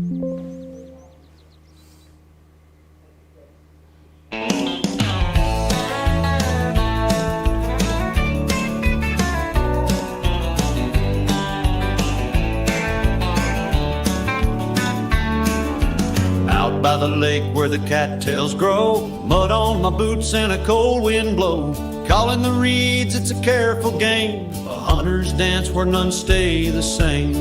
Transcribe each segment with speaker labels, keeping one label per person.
Speaker 1: Out by the lake where the cattails grow, mud on my boots and a cold wind blow. Calling the reeds, it's a careful game, a hunter's dance where none stay the same.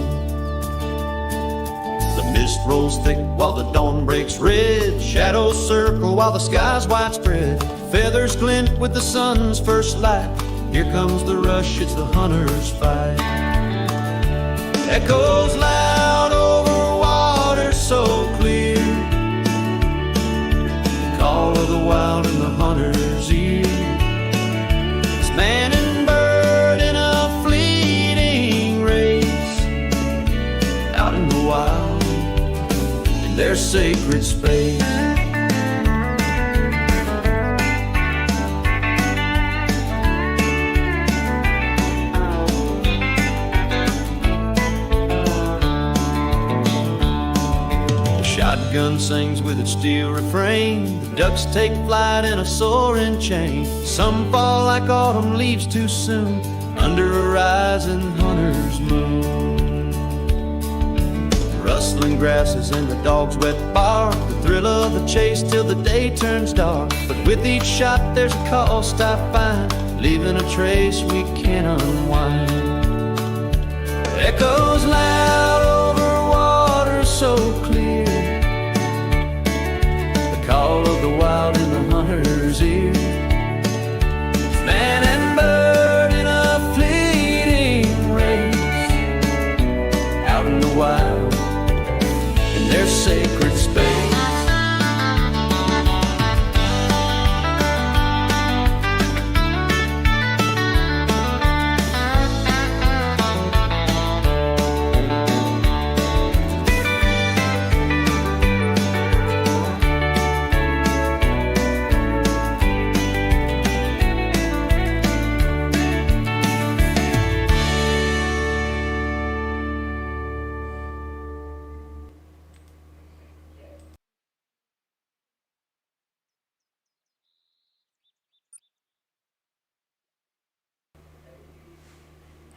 Speaker 1: The mist rolls thick while the dawn breaks red, shadows circle while the sky's widespread. Feathers glint with the sun's first light, here comes the rush, it's the hunter's fight. Echoes loud over water so clear, the call of the wild in the hunter's ear. It's man and bird in a fleeting race, out in the wild, in their sacred space. Shotgun sings with its steel refrain, the ducks take flight in a soaring chain. Some fall like autumn leaves too soon, under a rising hunter's moon. Rustling grasses and the dog's wet bark, the thrill of the chase till the day turns dark. But with each shot there's a cost I find, leaving a trace we can't unwind. Echoes loud over water so clear, call of the wild in the hunter's ear. Man and bird in a fleeting race, out in the wild, in their sacred space.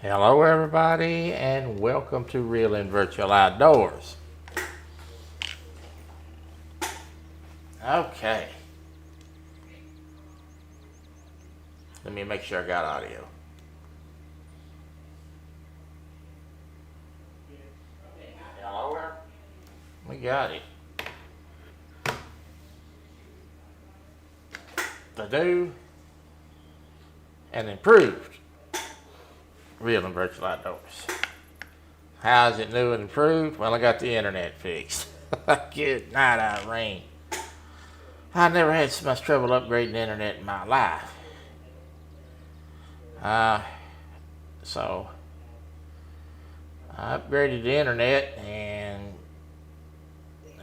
Speaker 2: Hello everybody, and welcome to Real and Virtual Outdoors. Okay. Let me make sure I got audio. Hello there? We got it. The new and improved Real and Virtual Outdoors. How is it new and improved? Well, I got the internet fixed. Good night, Irene. I never had so much trouble upgrading the internet in my life. So I upgraded the internet and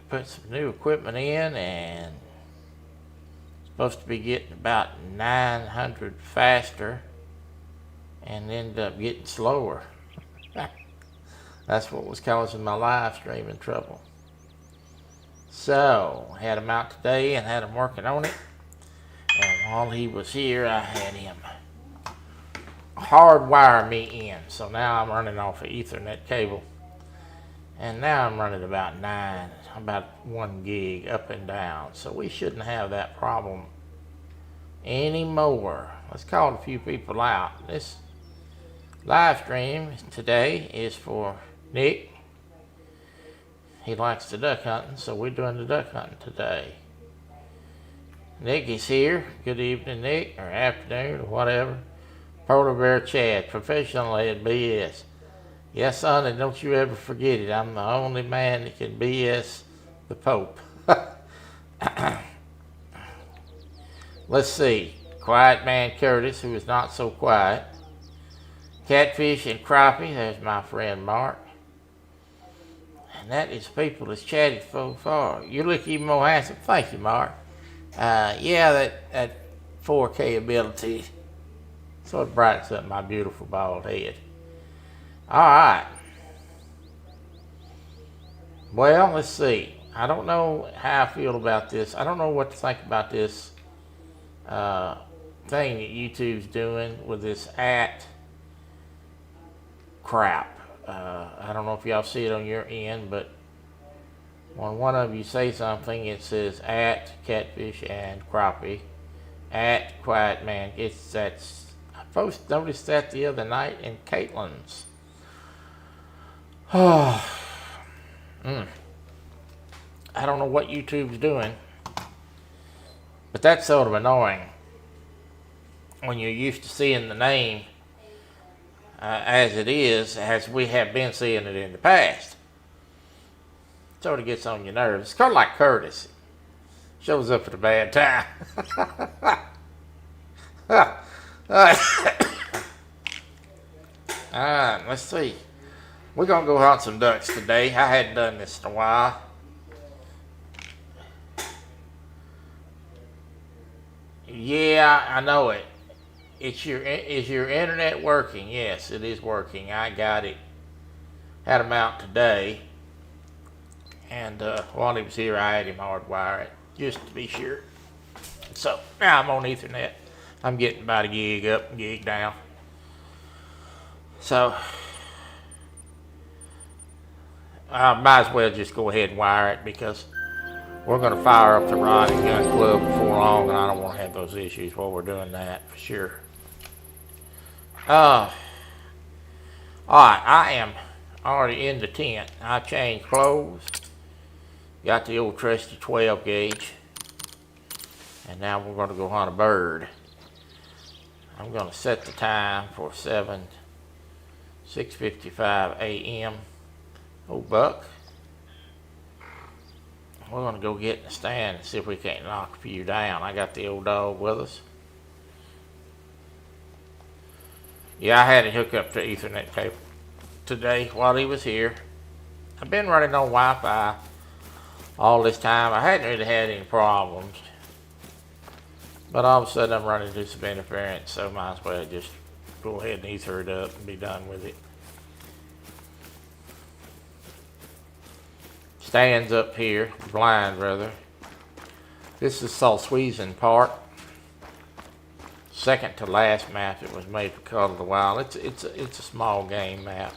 Speaker 2: put some new equipment in, and supposed to be getting about 900 faster, and ended up getting slower. That's what was causing my live streaming trouble. So, had him out today and had him working on it. And while he was here, I had him hardwire me in. So now I'm running off an Ethernet cable. And now I'm running about 1 gig up and down. So we shouldn't have that problem anymore. Let's call a few people out. This live stream today is for Nick. He likes the duck hunting, so we're doing the duck hunting today. Nick is here. Good evening, Nick, or afternoon, or whatever. Polar Bear Chad, professionally at BS. Yes, son, and don't you ever forget it. I'm the only man that can BS the Pope. Let's see. Quiet Man Curtis, who is not so quiet. Catfish and Crappie, there's my friend Mark. And that is people that's chatted so far. You look even more handsome. Thank you, Mark. Yeah, that 4K ability sort of brightens up my beautiful bald head. All right. Well, let's see. I don't know how I feel about this. I don't know what to think about this uh, thing that YouTube's doing with this at crap. I don't know if y'all see it on your end, but when one of you say something, it says at catfish and crappie, at quiet man. I first noticed that the other night in Caitlin's. Oh, I don't know what YouTube's doing, but that's sort of annoying when you're used to seeing the name as it is, as we have been seeing it in the past. Sort of gets on your nerves. It's kind of like Curtis. Shows up at a bad time. Alright, let's see. We're going to go hunt some ducks today. I hadn't done this in a while. Yeah, I know it. Is your internet working? Yes, it is working. I got it. Had him out today. And while he was here, I had him hardwire it, just to be sure. So now I'm on Ethernet. I'm getting about a gig up, gig down. So I might as well just go ahead and wire it, because we're going to fire up the Rod and Gun Club before long, and I don't want to have those issues while we're doing that, for sure. Alright, I am already in the tent. I changed clothes. Got the old trusty 12 gauge. And now we're going to go hunt a bird. I'm going to set the time for 6:55 a.m. Oh, buck. We're going to go get in the stand and see if we can't knock a few down. I got the old dog with us. Yeah, I had it hooked up to Ethernet cable today while he was here. I've been running on Wi-Fi all this time. I hadn't really had any problems. But all of a sudden I'm running into some interference, so might as well just go ahead and ether it up and be done with it. Stands up here, blind rather. This is Salsweezin Park. Second to last map that was made for Call of the Wild. It's a small game map.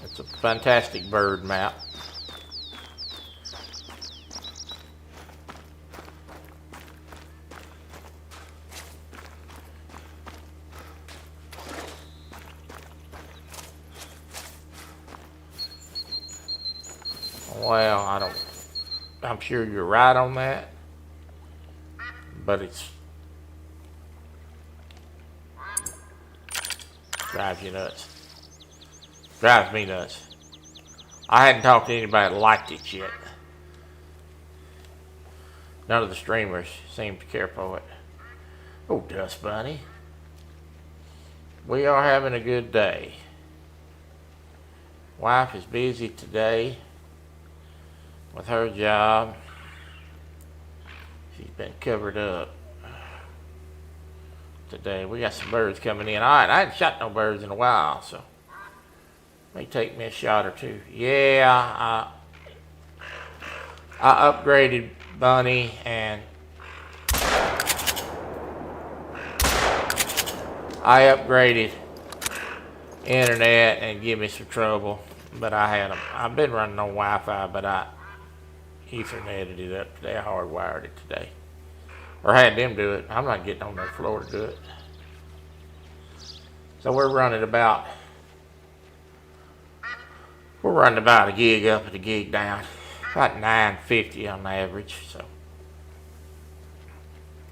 Speaker 2: It's a fantastic bird map. Well, I'm sure you're right on that, but it's drives you nuts. Drives me nuts. I hadn't talked to anybody that liked it yet. None of the streamers seem to care for it. Oh, Dust Bunny. We are having a good day. Wife is busy today with her job. She's been covered up today. We got some birds coming in. Alright, I hadn't shot no birds in a while, so may take me a shot or two. Yeah, I upgraded Bunny, and I upgraded internet and give me some trouble. But I've been running on Wi-Fi, but I Etherneted it up today. I hardwired it today. Or had them do it. I'm not getting on their floor to do it. So we're running about a gig up and a gig down. About 950 on average. So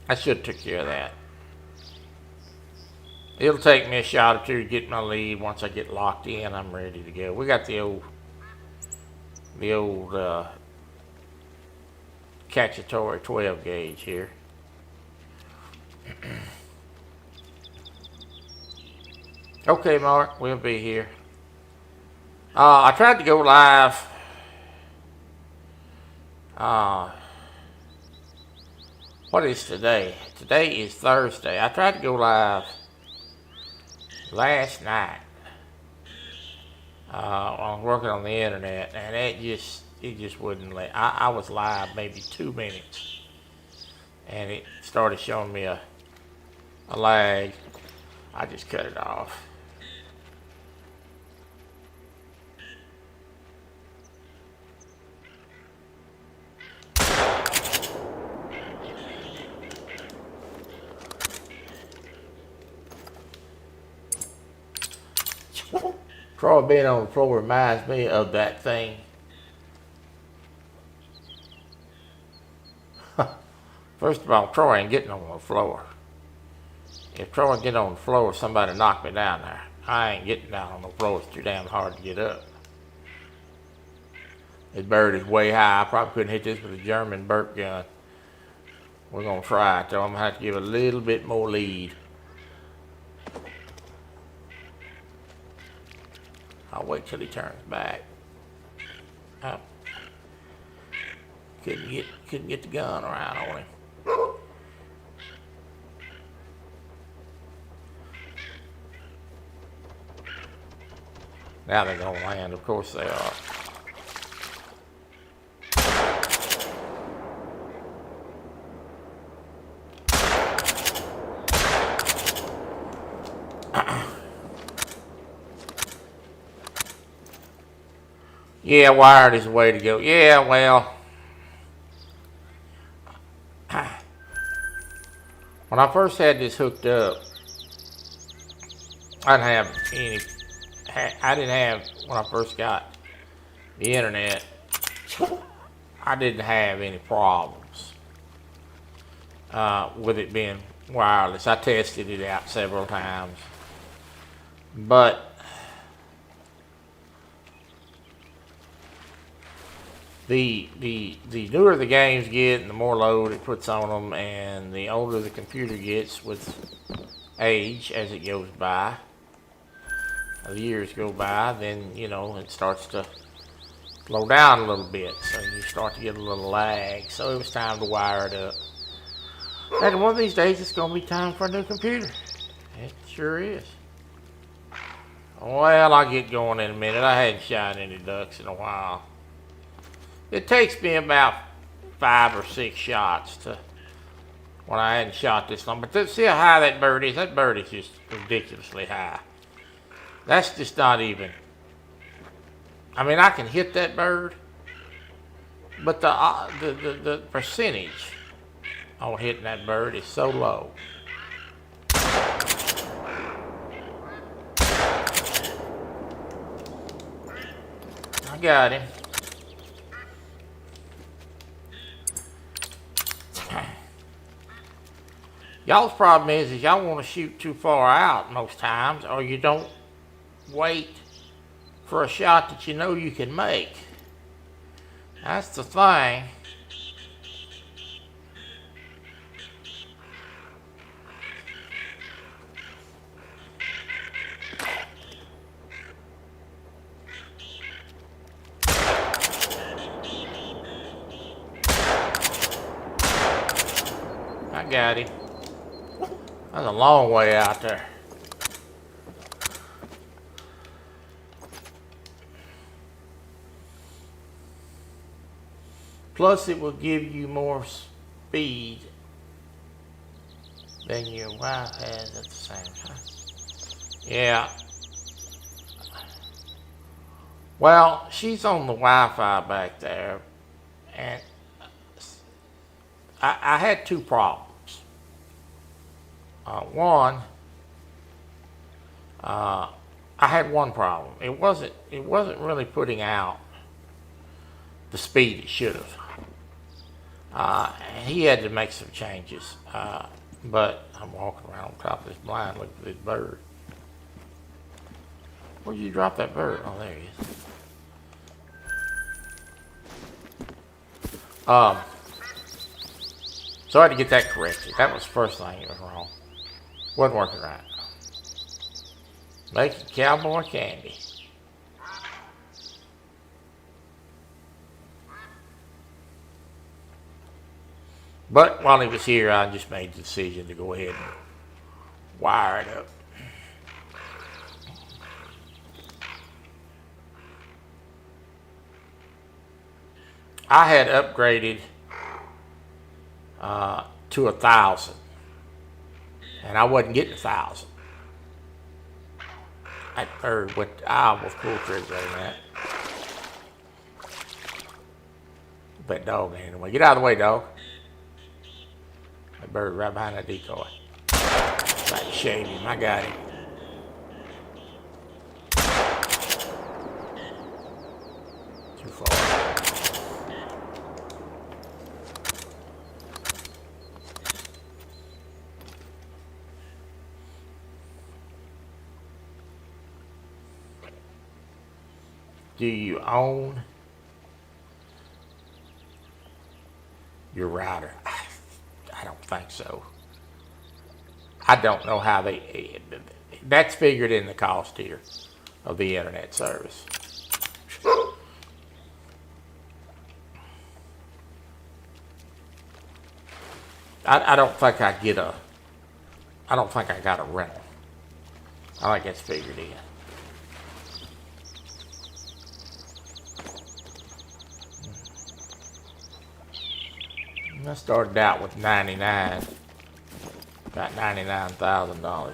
Speaker 2: I should have took care of that. It'll take me a shot or two to get my lead. Once I get locked in, I'm ready to go. We got the old Cacciatore 12 gauge here. Okay, Mark, we'll be here. I tried to go live. What is today? Today is Thursday. I tried to go live last night. I was working on the internet, and it just wouldn't let. I was live maybe 2 minutes, and it started showing me a lag. I just cut it off. Troy being on the floor reminds me of that thing. First of all, Troy ain't getting on the floor. If Troy get on the floor, somebody knock me down there. I ain't getting down on the floor. It's too damn hard to get up. This bird is way high. I probably couldn't hit this with a German burp gun. We're going to try it, though. I'm going to have to give a little bit more lead. I'll wait till he turns back. Oh. Couldn't get the gun around on him. Now they're going to land. Of course they are. Yeah, wired is the way to go. Yeah, well, when I first had this hooked up, I didn't have, when I first got the internet, I didn't have any problems with it being wireless. I tested it out several times, but the newer the games get and the more load it puts on them, and the older the computer gets with age as it goes by, the years go by, then it starts to slow down a little bit, so you start to get a little lag. So it was time to wire it up. And one of these days it's going to be time for a new computer. It sure is. Well, I'll get going in a minute. I hadn't shot any ducks in a while. It takes me about 5 or 6 shots to when I hadn't shot this long. But see how high that bird is? That bird is just ridiculously high. That's just not even. I mean, I can hit that bird, but the percentage on hitting that bird is so low. I got him. Y'all's problem is y'all want to shoot too far out most times, or you don't wait for a shot that you know you can make. That's the thing. I got him. That's a long way out there. Plus, it will give you more speed than your wife has at the same time. Yeah. Well, she's on the Wi-Fi back there, and I had 2 problems. One, I had one problem. It wasn't really putting out the speed it should have. And he had to make some changes. But I'm walking around on top of this blind looking at this bird. Where'd you drop that bird? Oh, there he is. So I had to get that corrected. That was the first thing that was wrong. Wasn't working right. Making cowboy candy. But while he was here, I just made the decision to go ahead and wire it up. I had upgraded to 1,000, and I wasn't getting 1,000. That bird with was cool triggers on that. But dog anyway. Get out of the way, dog. That bird right behind that decoy. Try to shave him. I got him. Too far. Do you own your router? I don't think so. I don't know how that's figured in the cost here of the internet service. I don't think I don't think I got a rental. I think it's figured in. I started out with 99, about $99,000.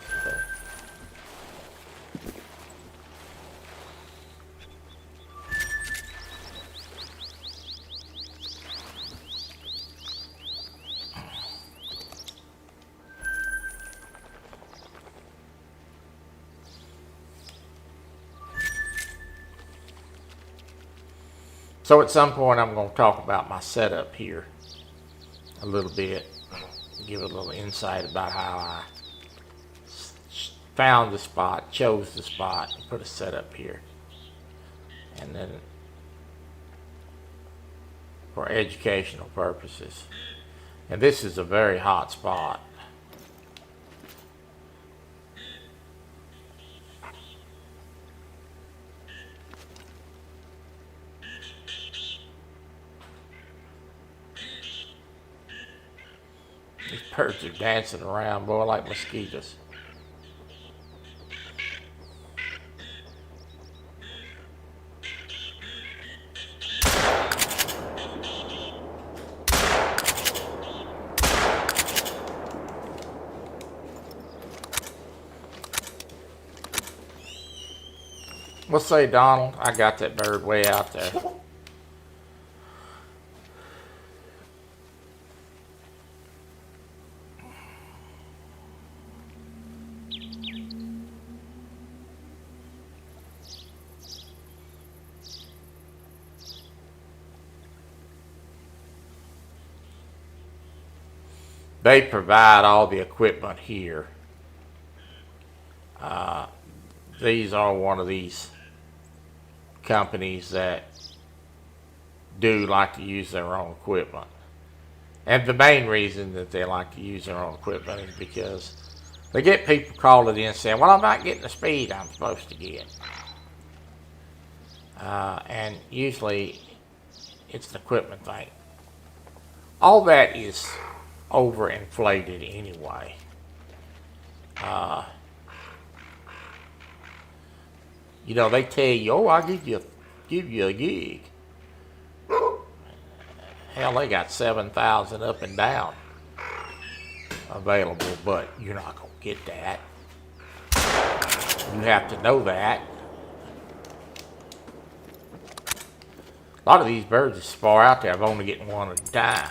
Speaker 2: So at some point I'm going to talk about my setup here a little bit, give a little insight about how I found the spot, chose the spot, and put a setup here. And then for educational purposes. And this is a very hot spot. These birds are dancing around, boy, like mosquitoes. Let's say, Donald, I got that bird way out there. They provide all the equipment here. These are one of these companies that do like to use their own equipment. And the main reason that they like to use their own equipment is because they get people calling in saying, well, I'm not getting the speed I'm supposed to get. And usually it's an equipment thing. All that is overinflated anyway. You know, they tell you, oh, I'll give you a gig. Hell, they got 7,000 up and down available, but you're not going to get that. You have to know that. A lot of these birds is far out there. I'm only getting one at a time.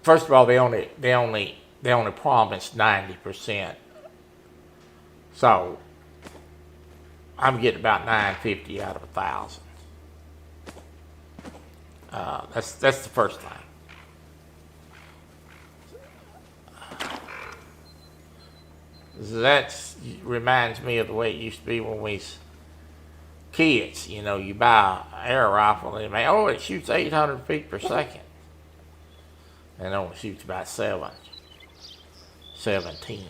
Speaker 2: First of all, they only promised 90%. So I'm getting about 950 out of 1,000. That's the first thing. That reminds me of the way it used to be when we was kids. You know, you buy an air rifle and it shoots 800 feet per second. And it only shoots about 710.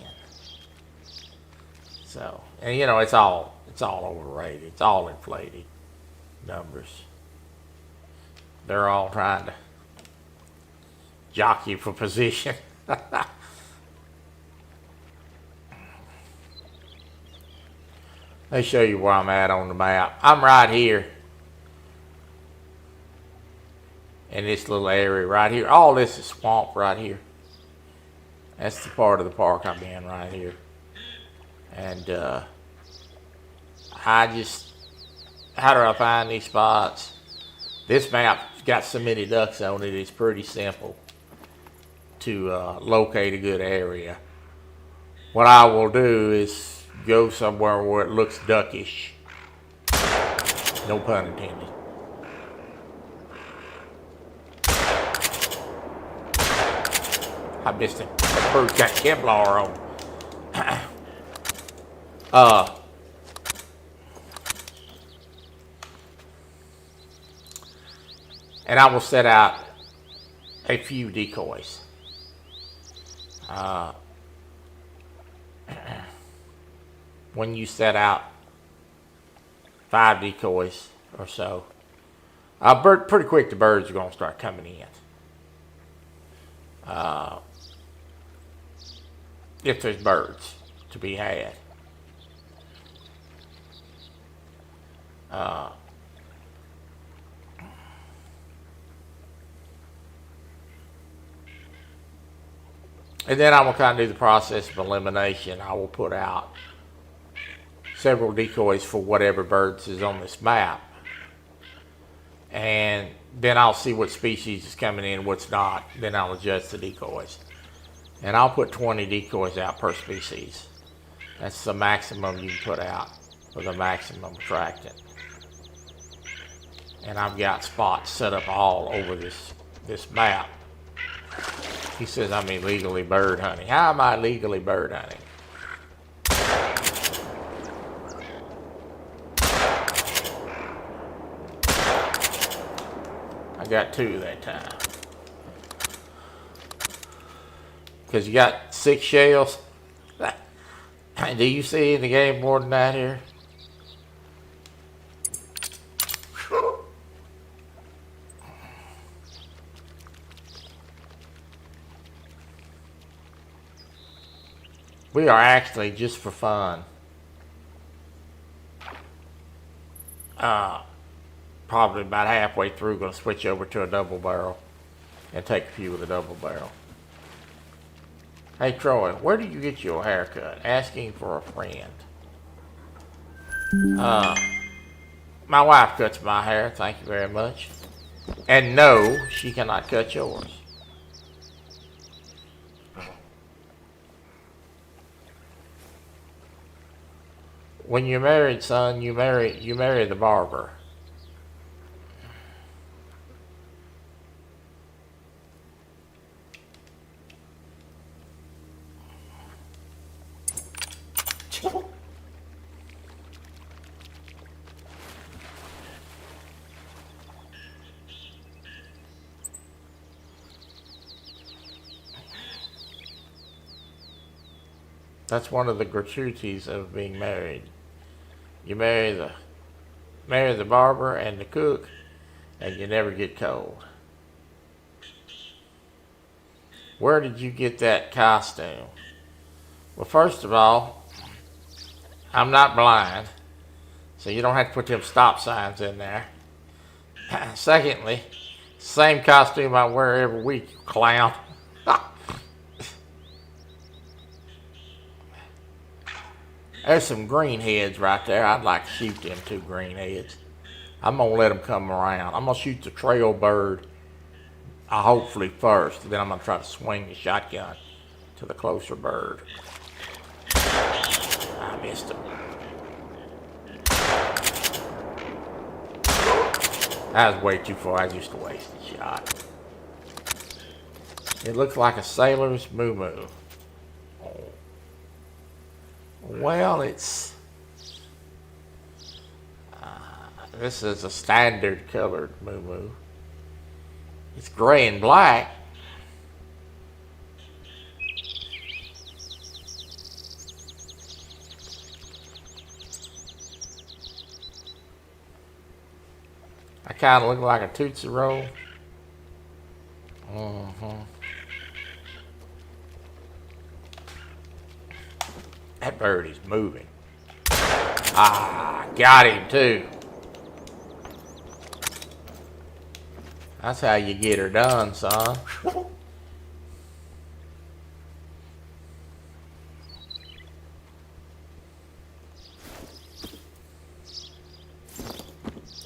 Speaker 2: So, and you know, it's all overrated. It's all inflated numbers. They're all trying to jockey for position. Let me show you where I'm at on the map. I'm right here in this little area right here. All this is swamp right here. That's the part of the park I'm in right here. And how do I find these spots? This map's got so many ducks on it, it's pretty simple to locate a good area. What I will do is go somewhere where it looks duckish. No pun intended. I missed him. That bird's got Kevlar on. And I will set out a few decoys. When you set out 5 decoys or so, pretty quick the birds are going to start coming in. If there's birds to be had. And then I will kind of do the process of elimination. I will put out several decoys for whatever birds is on this map. And then I'll see what species is coming in, what's not. Then I'll adjust the decoys. And I'll put 20 decoys out per species. That's the maximum you can put out for the maximum attractant. And I've got spots set up all over this map. He says I'm illegally bird hunting. How am I legally bird hunting? I got 2 that time. Because you got 6 shells. Do you see in the game more than that here? We are actually, just for fun, probably about halfway through, going to switch over to a double barrel and take a few with a double barrel. Hey Troy, where do you get your haircut? Asking for a friend. My wife cuts my hair, thank you very much. And no, she cannot cut yours. When you're married, son, you marry the barber. That's one of the gratuities of being married. You marry the barber and the cook, and you never get cold. Where did you get that costume? Well, first of all, I'm not blind, so you don't have to put them stop signs in there. Secondly, same costume I wear every week, you clown. There's some greenheads right there. I'd like to shoot them 2 greenheads. I'm going to let them come around. I'm going to shoot the trail bird, hopefully first. Then I'm going to try to swing the shotgun to the closer bird. I missed him. That was way too far. I just wasted a shot. It looks like a sailor's moo-moo. Well, this is a standard colored moo-moo. It's gray and black. I kind of look like a Tootsie Roll. That bird is moving. Ah, got him too. That's how you get her done, son.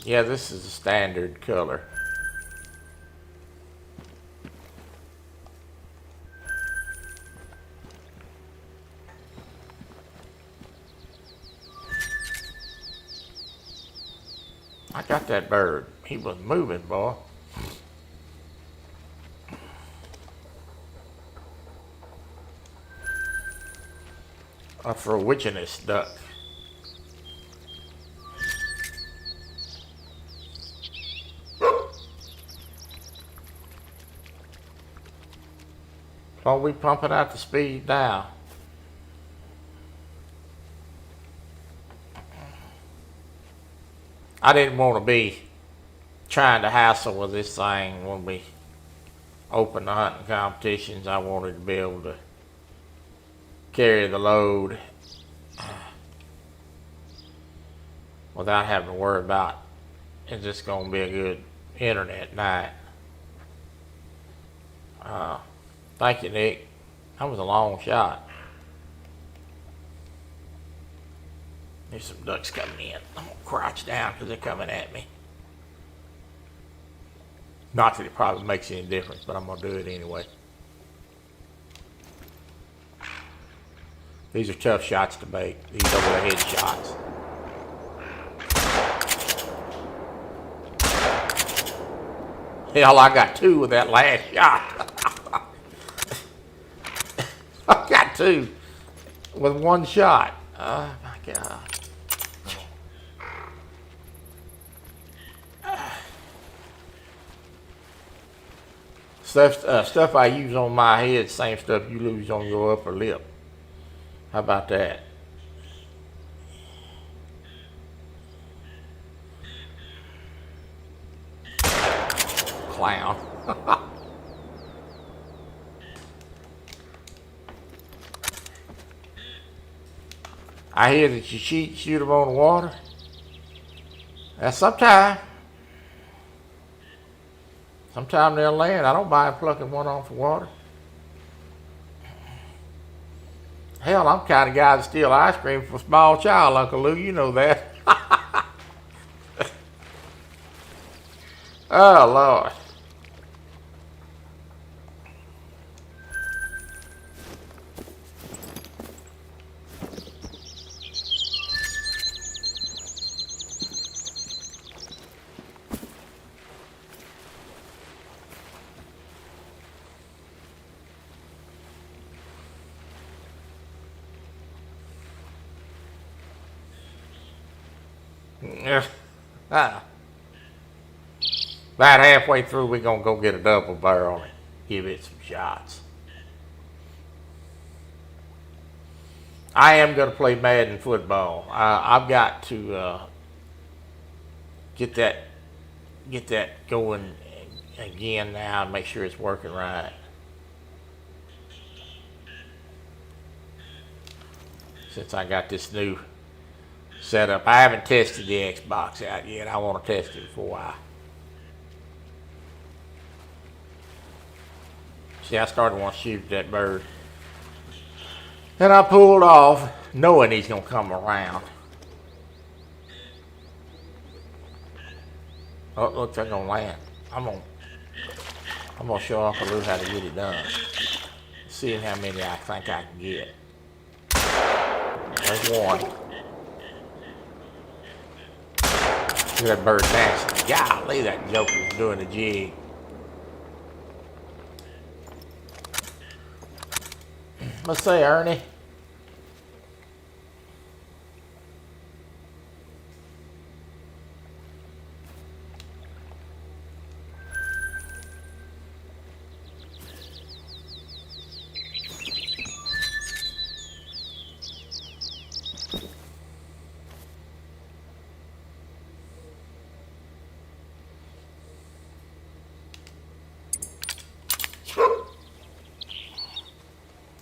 Speaker 2: Yeah, this is a standard color. I got that bird. He was moving, boy. For a witchiness duck. Oh, we pumping out the speed now. I didn't want to be trying to hassle with this thing when we open the hunting competitions. I wanted to be able to carry the load without having to worry about is this going to be a good internet night. Thank you, Nick. That was a long shot. There's some ducks coming in. I'm going to crouch down because they're coming at me. Not that it probably makes any difference, but I'm going to do it anyway. These are tough shots to make. These over the head shots. Hell, I got two with that last shot. I got two with one shot. Oh my God. Stuff I use on my head, same stuff you lose on your upper lip. How about that? Clown. I hear that you shoot them on the water. That's sometime they'll land. I don't mind plucking one off the water. Hell, I'm the kind of guy that steal ice cream from a small child, Uncle Lou. You know that. Oh, Lord. Yeah. About halfway through, we're going to go get a double barrel and give it some shots. I am going to play Madden football. I've got to get that going again now and make sure it's working right. Since I got this new setup, I haven't tested the Xbox out yet. I want to test it before I. See, I started wanting to shoot that bird. And I pulled off, knowing he's going to come around. Oh, it looks like I'm going to land. I'm going to show Uncle Lou how to get it done. Seeing how many I think I can get. There's one. Look at that bird dancing. Golly, that joker's doing a jig. Let's say, Ernie.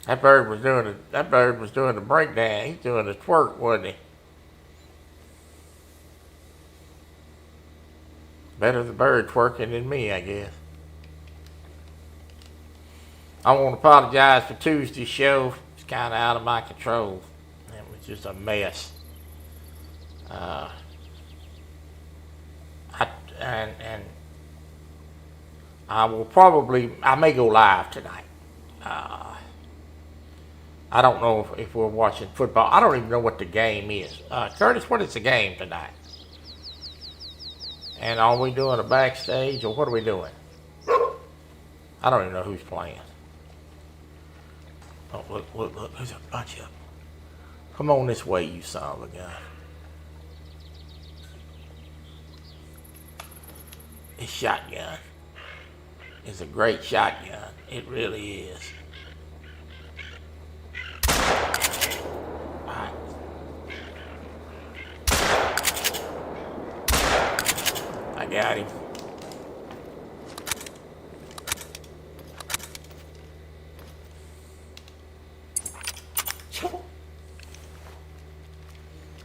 Speaker 2: That bird was doing the breakdown. He's doing the twerk, wasn't he? Better the bird twerking than me, I guess. I want to apologize for Tuesday's show. It's kind of out of my control. It was just a mess. And I may go live tonight. I don't know if we're watching football. I don't even know what the game is. Curtis, what is the game tonight? And are we doing a backstage or what are we doing? I don't even know who's playing. Oh, look, there's a bunch of them. Come on this way, you son of a gun. This shotgun is a great shotgun. It really is. Alright. I got him.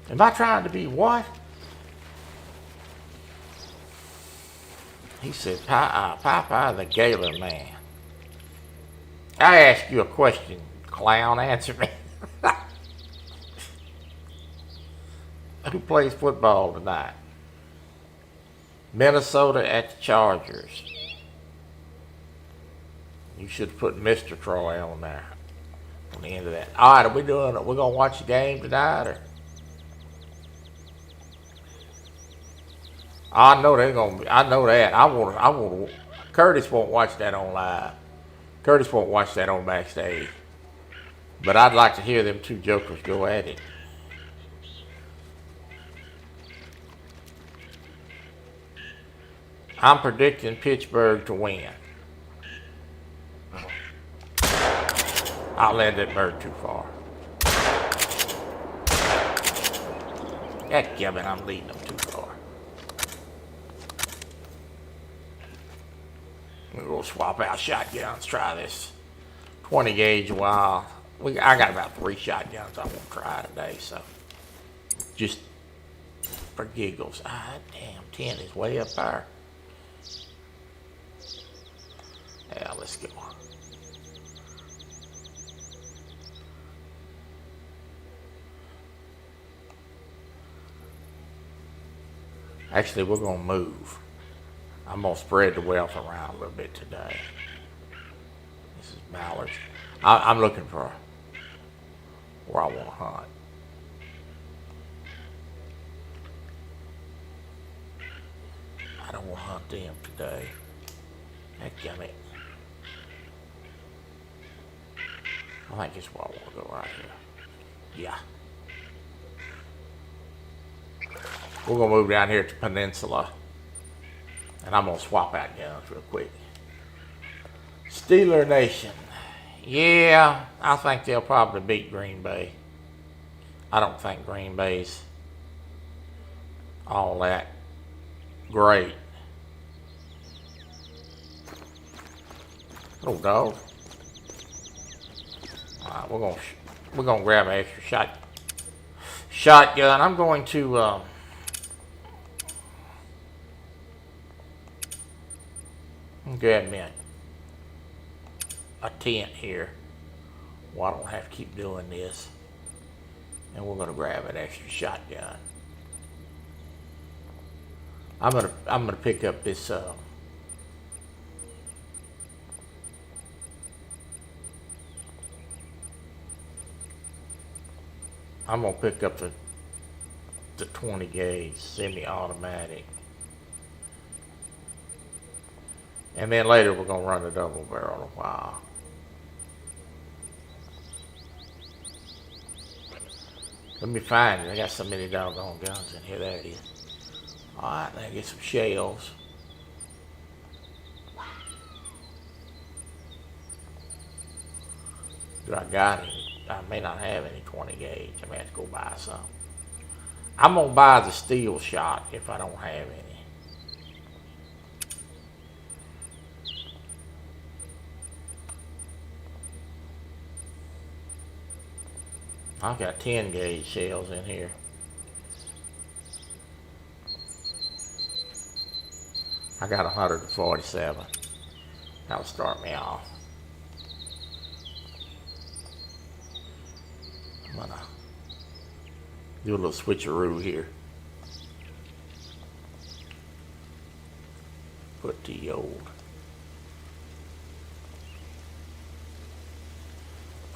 Speaker 2: Am I trying to be what? He said, Popeye the Gator Man. I ask you a question, clown. Answer me. Who plays football tonight? Minnesota at the Chargers. You should have put Mr. Troy on there on the end of that. All right, we're gonna watch the game tonight, or? I know they're gonna. I know that. I want. Curtis won't watch that on live. Curtis won't watch that on backstage. But I'd like to hear them two jokers go at it. I'm predicting Pittsburgh to win. I led that bird too far. Heck, Kevin, I'm leading them too far. We'll swap out shotguns. Try this 20 gauge a while. I got about 3 shotguns I want to try today, so just for giggles. Damn, 10 is way up there. Yeah, let's go. Actually, we're going to move. I'm going to spread the wealth around a little bit today. This is mallards. I'm looking for where I want to hunt. I don't want to hunt them today. Heckgummit. I think this is where I want to go right here. Yeah. We're going to move down here to Peninsula. And I'm going to swap out guns real quick. Steeler Nation. Yeah, I think they'll probably beat Green Bay. I don't think Green Bay's all that great. Oh, dog. All right, we're gonna grab an extra shotgun. I'm going to grab me a tent here. Well, I don't have to keep doing this. And we're gonna grab an extra shotgun. I'm gonna pick up this I'm gonna pick up the 20 gauge semi-automatic. And then later we're gonna run a double barrel a while. Let me find it. I got so many doggone guns in here. There it is. Alright, now get some shells. Do I got any? I may not have any 20 gauge. I may have to go buy some. I'm gonna buy the steel shot if I don't have any. I've got 10 gauge shells in here. I got 147. That'll start me off. I'm gonna do a little switcheroo here. Put the old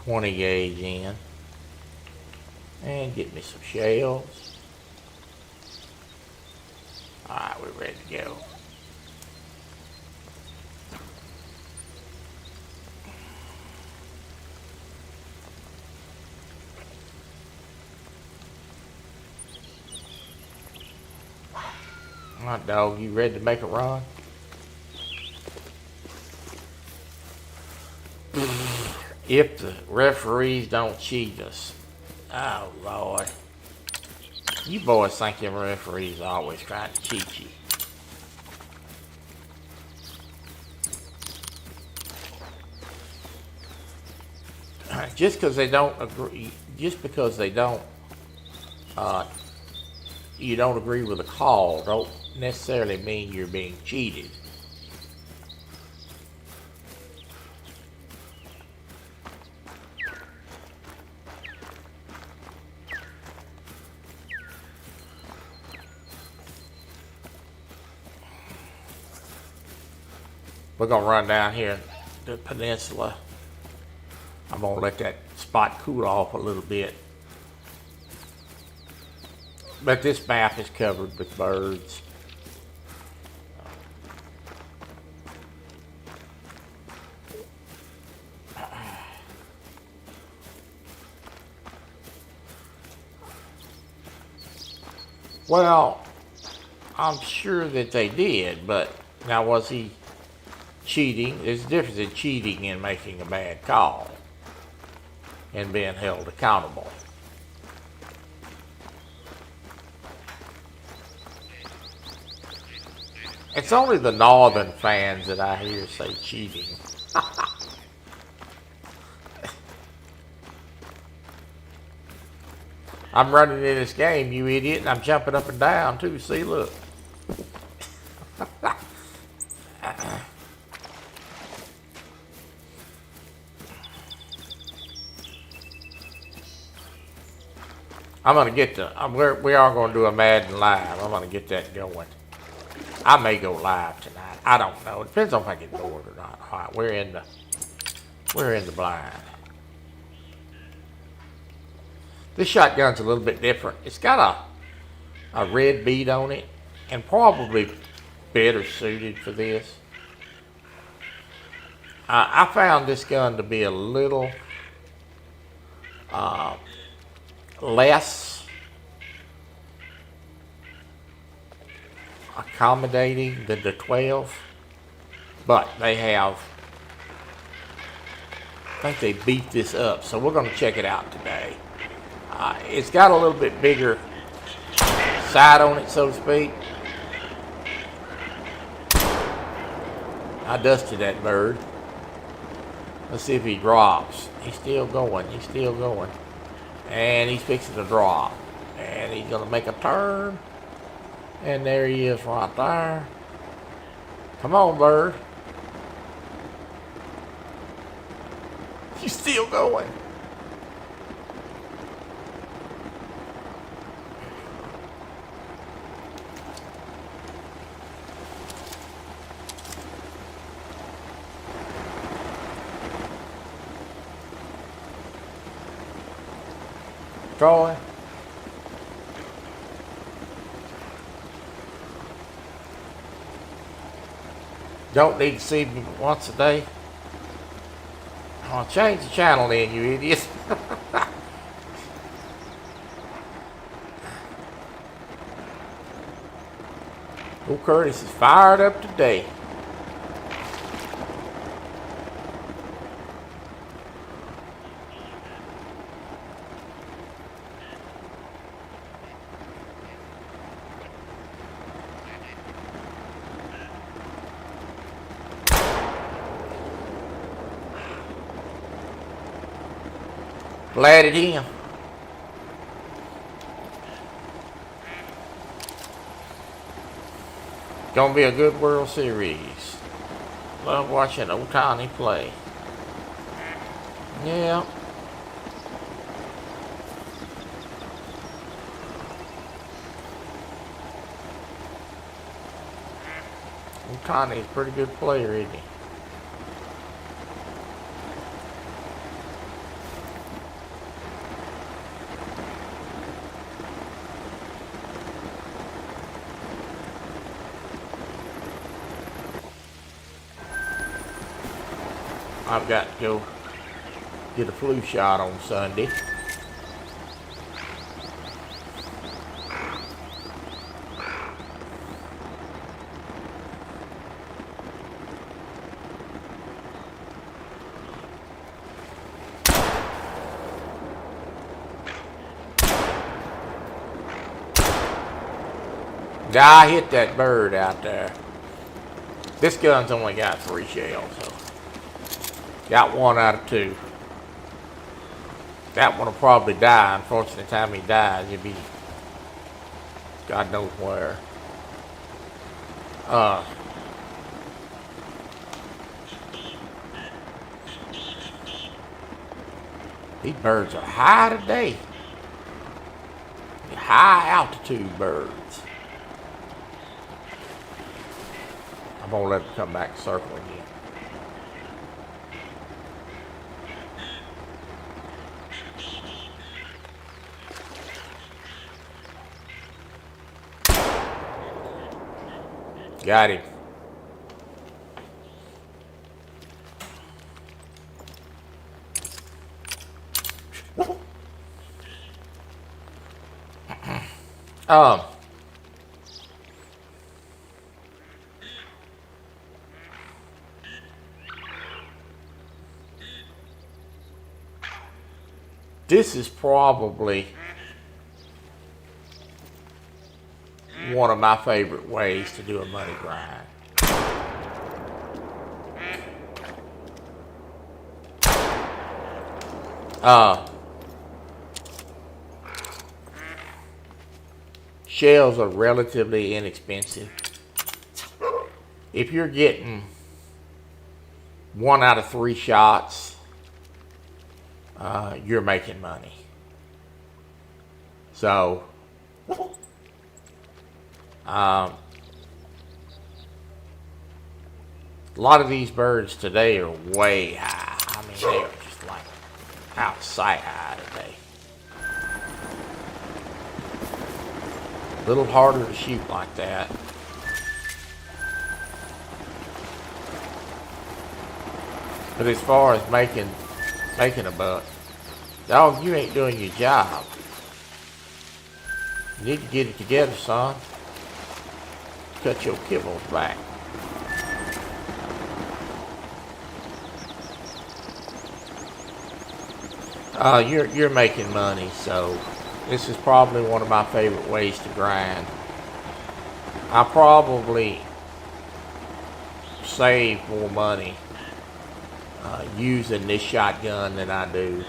Speaker 2: 20 gauge in and get me some shells. Alright, we're ready to go. Alright, dog, you ready to make a run? If the referees don't cheat us. Oh, Lord. You boys think them referees are always trying to cheat you. Just because they don't agree, just because they don't, you don't agree with the call, don't necessarily mean you're being cheated. We're gonna run down here the peninsula. I'm gonna let that spot cool off a little bit. But this map is covered with birds. Well, I'm sure that they did, but now was he cheating? There's a difference in cheating and making a bad call and being held accountable. It's only the northern fans that I hear say cheating. I'm running in this game, you idiot, and I'm jumping up and down too. See, look. I'm gonna get we are gonna do a Madden live. I'm gonna get that going. I may go live tonight. I don't know. It depends on if I get bored or not. All right, we're in the blind. This shotgun's a little bit different. It's got a red bead on it, and probably better suited for this. I found this gun to be a little less accommodating than the 12, but they have, I think they beat this up, so we're going to check it out today. It's got a little bit bigger sight on it, so to speak. I dusted that bird. Let's see if he drops. He's still going. He's still going. And he's fixing to drop. And he's going to make a turn. And there he is right there. Come on, bird. He's still going. Troy. Don't need to see me once a day. I'll change the channel then, you idiot. Old Curtis is fired up today. Glad at him. Gonna be a good World Series. Love watching Ohtani play. Yeah. Ohtani's a pretty good player, isn't he? I've got to go get a flu shot on Sunday. Guy hit that bird out there. This gun's only got 3 shells, so got 1 out of 2. That one will probably die. Unfortunately, the time he dies, he'll be God knows where. These birds are high today. High altitude birds. I'm gonna let them come back and circle again. Got him. This is probably one of my favorite ways to do a money grind. Shells are relatively inexpensive. If you're getting 1 out of 3 shots, you're making money. So, a lot of these birds today are way high. I mean, they are just like out of sight high today. A little harder to shoot like that. But as far as making a buck, dog, you ain't doing your job. You need to get it together, son. Cut your kibbles back. You're making money, so this is probably one of my favorite ways to grind. I probably save more money using this shotgun than I do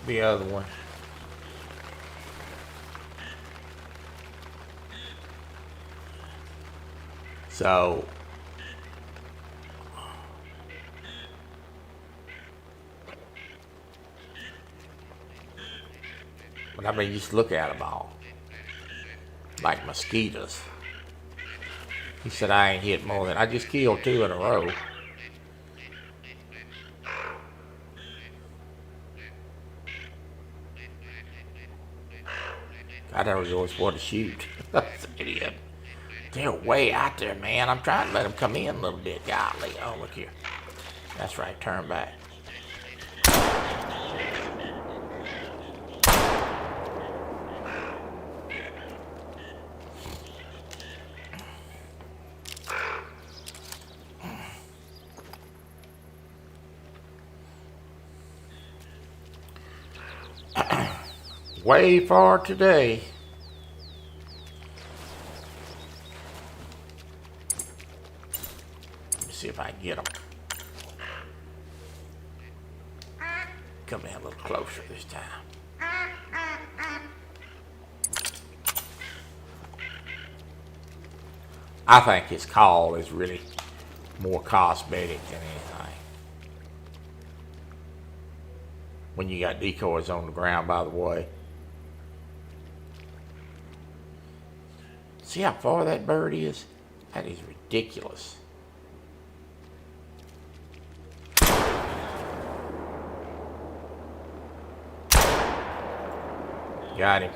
Speaker 2: the other one. So but I mean, just look at them all like mosquitoes. He said I ain't hit more than I just killed 2 in a row. I never always want to shoot. That's an idiot. They're way out there, man. I'm trying to let them come in a little bit. Golly. Oh, look here. That's right. Turn back. Way far today. Let me see if I can get them. Come in a little closer this time. I think his call is really more cosmetic than anything. When you got decoys on the ground, by the way. See how far that bird is? That is ridiculous. Got him.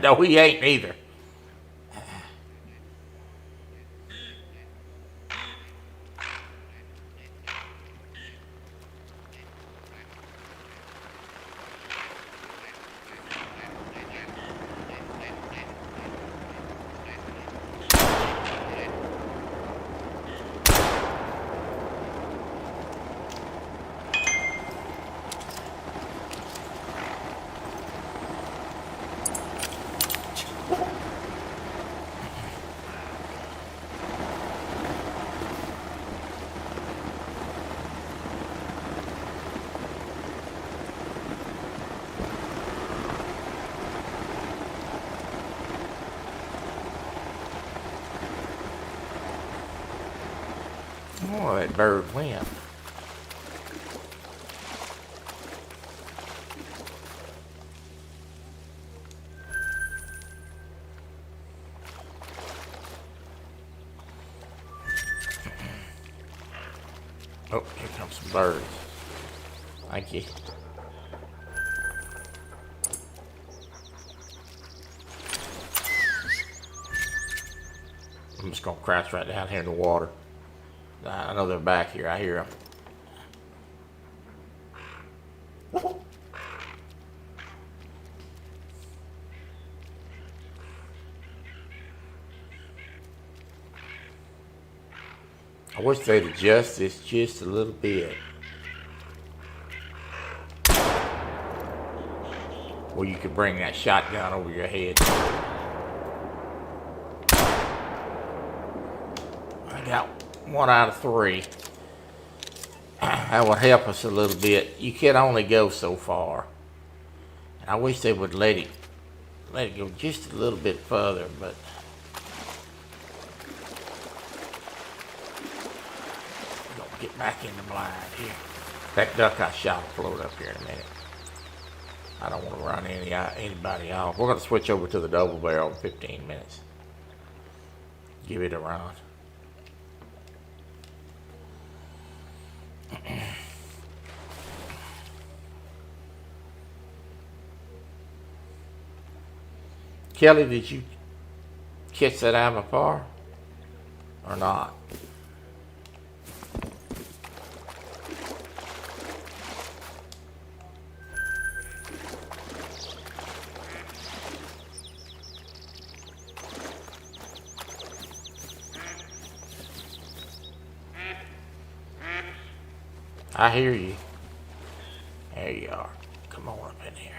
Speaker 2: No, he ain't either. Oh, that bird went. Oh, here comes some birds. Thank you. I'm just gonna crash right down here in the water. I know they're back here. I hear them. I wish they'd adjust this just a little bit. Or you could bring that shotgun over your head. I got 1 out of 3. That would help us a little bit. You can only go so far. And I wish they would let it go just a little bit further, but we're gonna get back in the blind here. That duck I shot will float up here in a minute. I don't want to run anybody off. We're going to switch over to the double barrel in 15 minutes. Give it a run. Kelly, did you catch that avapar or not? I hear you. There you are. Come on up in here.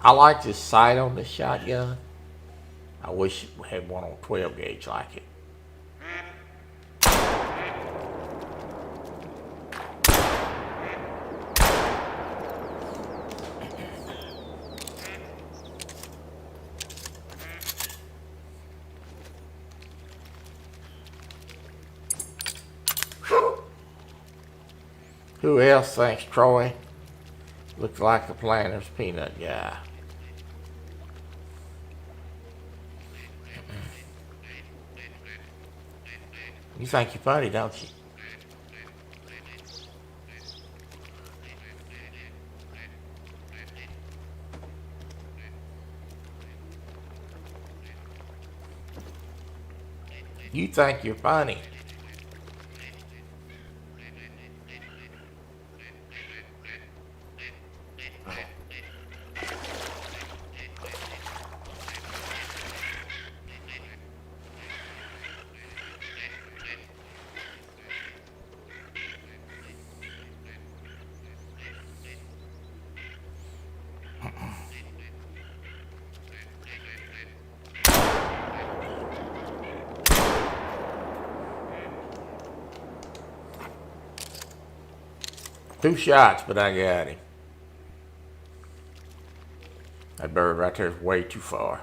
Speaker 2: I like this sight on this shotgun. I wish we had one on 12 gauge like it. Who else thinks Troy looks like a Planters peanut guy? You think you're funny, don't you? You think you're funny. 2 shots, but I got him. That bird right there is way too far.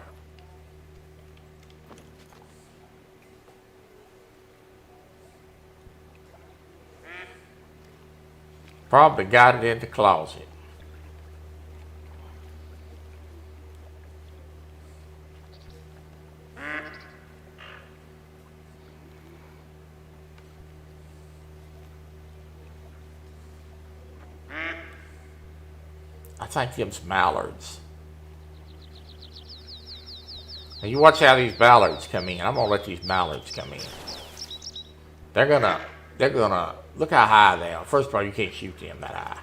Speaker 2: Probably got it in the closet. I think them's mallards. Now you watch how these mallards come in. I'm gonna let these mallards come in. They're gonna look how high they are. First of all, you can't shoot them that high.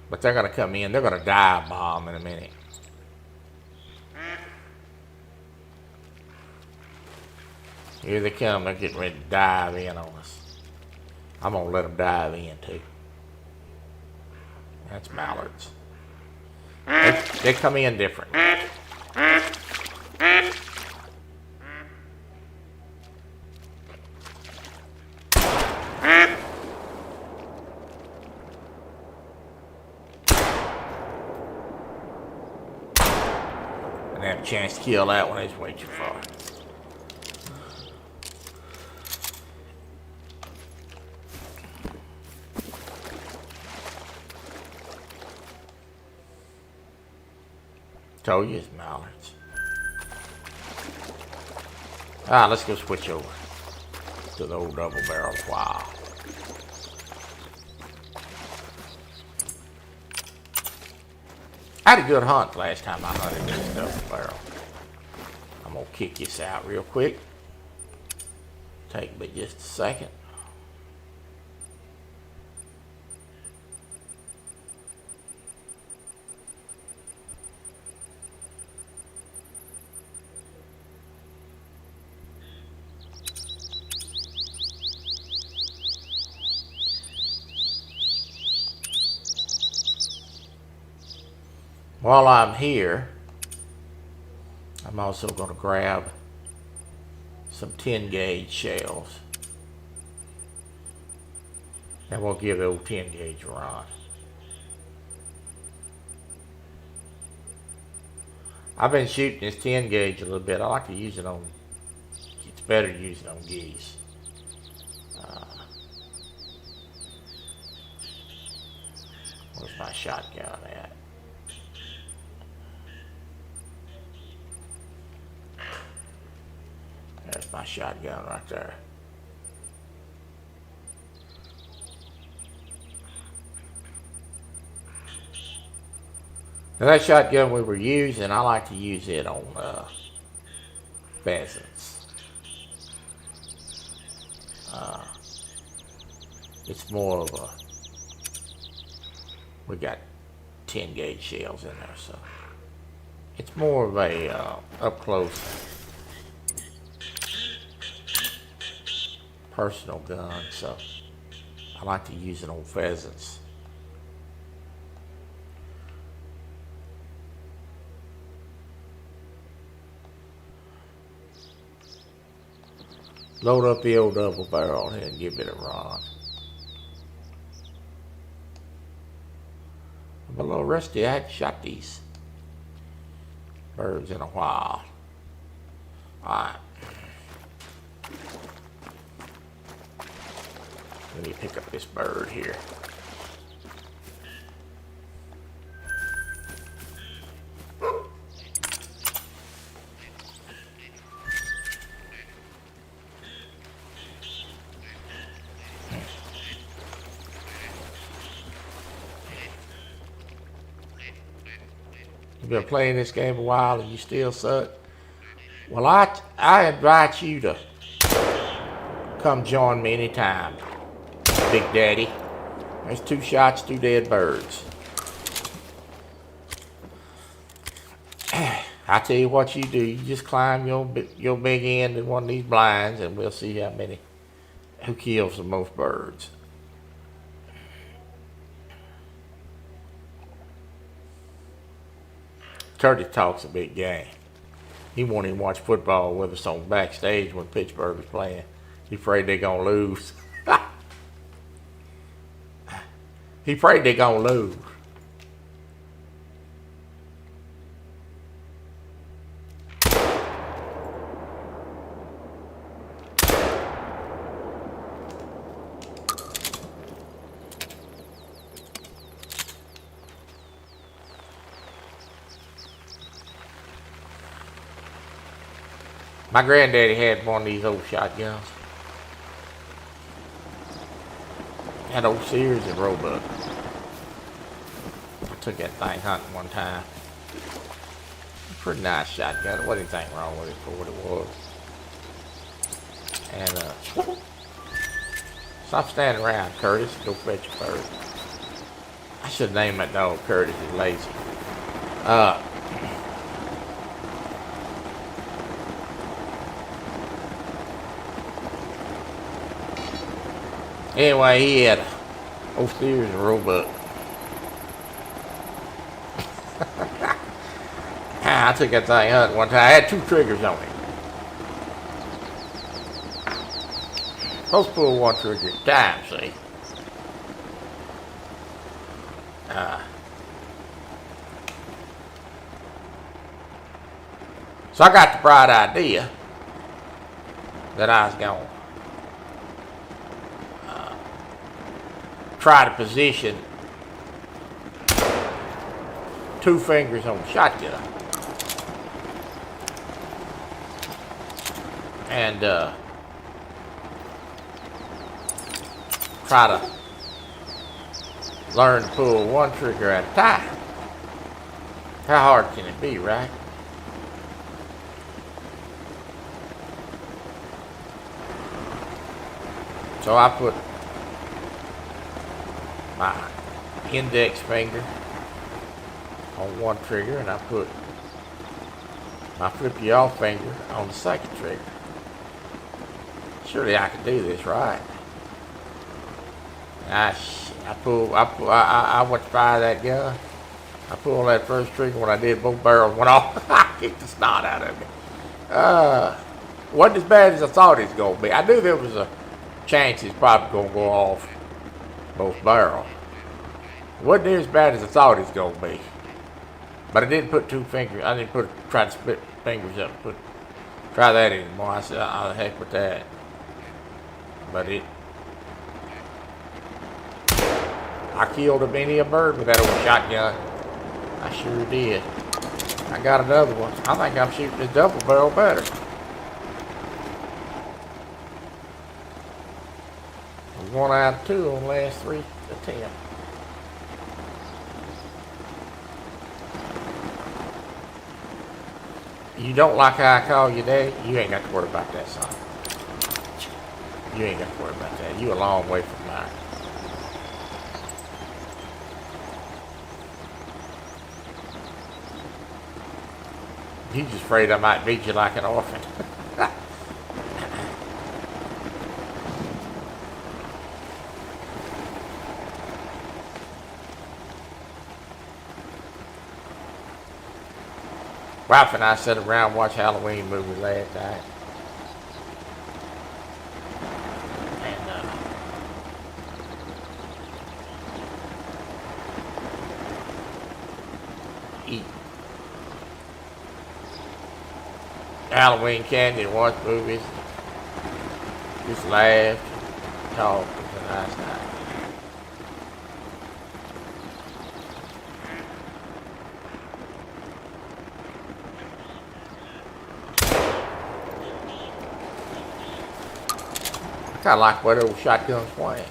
Speaker 2: But they're gonna come in. They're gonna dive bomb in a minute. Here they come. They're getting ready to dive in on us. I'm gonna let them dive in too. That's mallards. They come in different. And have a chance to kill that one. It's way too far. Told you it's mallards. Let's go switch over to the old double barrel. Wow. I had a good hunt last time I hunted this double barrel. I'm gonna kick this out real quick. Take me just a second. While I'm here, I'm also going to grab some 10 gauge shells. And we'll give the old 10 gauge a run. I've been shooting this 10 gauge a little bit. I like to use it on, it's better to use it on geese. Where's my shotgun at? There's my shotgun right there. Now that shotgun we were using, I like to use it on pheasants. It's more of a, we got 10 gauge shells in there, so it's more of a up close personal gun, so I like to use it on pheasants. Load up the old double barrel here and give it a run. I'm a little rusty. I hadn't shot these birds in a while. Alright. Let me pick up this bird here. You've been playing this game a while and you still suck? Well, I invite you to come join me anytime, Big Daddy. There's 2 shots, 2 dead birds. I tell you what you do. You just climb your big end in one of these blinds and we'll see who kills the most birds. Curtis talks a big game. He won't even watch football with us on backstage when Pittsburgh is playing. He's afraid they're going to lose. He afraid they gonna lose. My granddaddy had one of these old shotguns. Had old Sears and Roebuck. I took that thing hunting one time. Pretty nice shotgun. There wasn't anything wrong with it for what it was. And stop standing around, Curtis. Go fetch your bird. I should name that dog Curtis. He's lazy. Anyway, he had old Sears and Roebuck. I took that thing hunting one time. I had 2 triggers on it. Supposed to pull 1 trigger at a time, see? So I got the bright idea that I was going to try to position 2 fingers on the shotgun. And try to learn to pull 1 trigger at a time. How hard can it be, right? So I put my index finger on 1 trigger and I put my flippy off finger on the 2nd trigger. Surely I could do this, right? I went to fire that gun. I pulled that first trigger. When I did, both barrels went off. I kicked the snot out of me. Wasn't as bad as I thought it was going to be. I knew there was a chance it's probably going to go off both barrels. It wasn't near as bad as I thought it was going to be. But I didn't put 2 fingers. I didn't try to split fingers up. Try that anymore. I said, oh, the heck with that. But I killed a many a bird with that old shotgun. I sure did. I got another one. I think I'm shooting this double barrel better. 1 out of 2 on the last 3 attempts. You don't like how I call you daddy? You ain't got to worry about that, son. You ain't got to worry about that. You a long way from mine. You just afraid I might beat you like an orphan. Wife and I sat around and watched Halloween movies last night. And eat Halloween candy and watch movies. Just laughed and talked. It was a nice night. I like where those shotguns swing.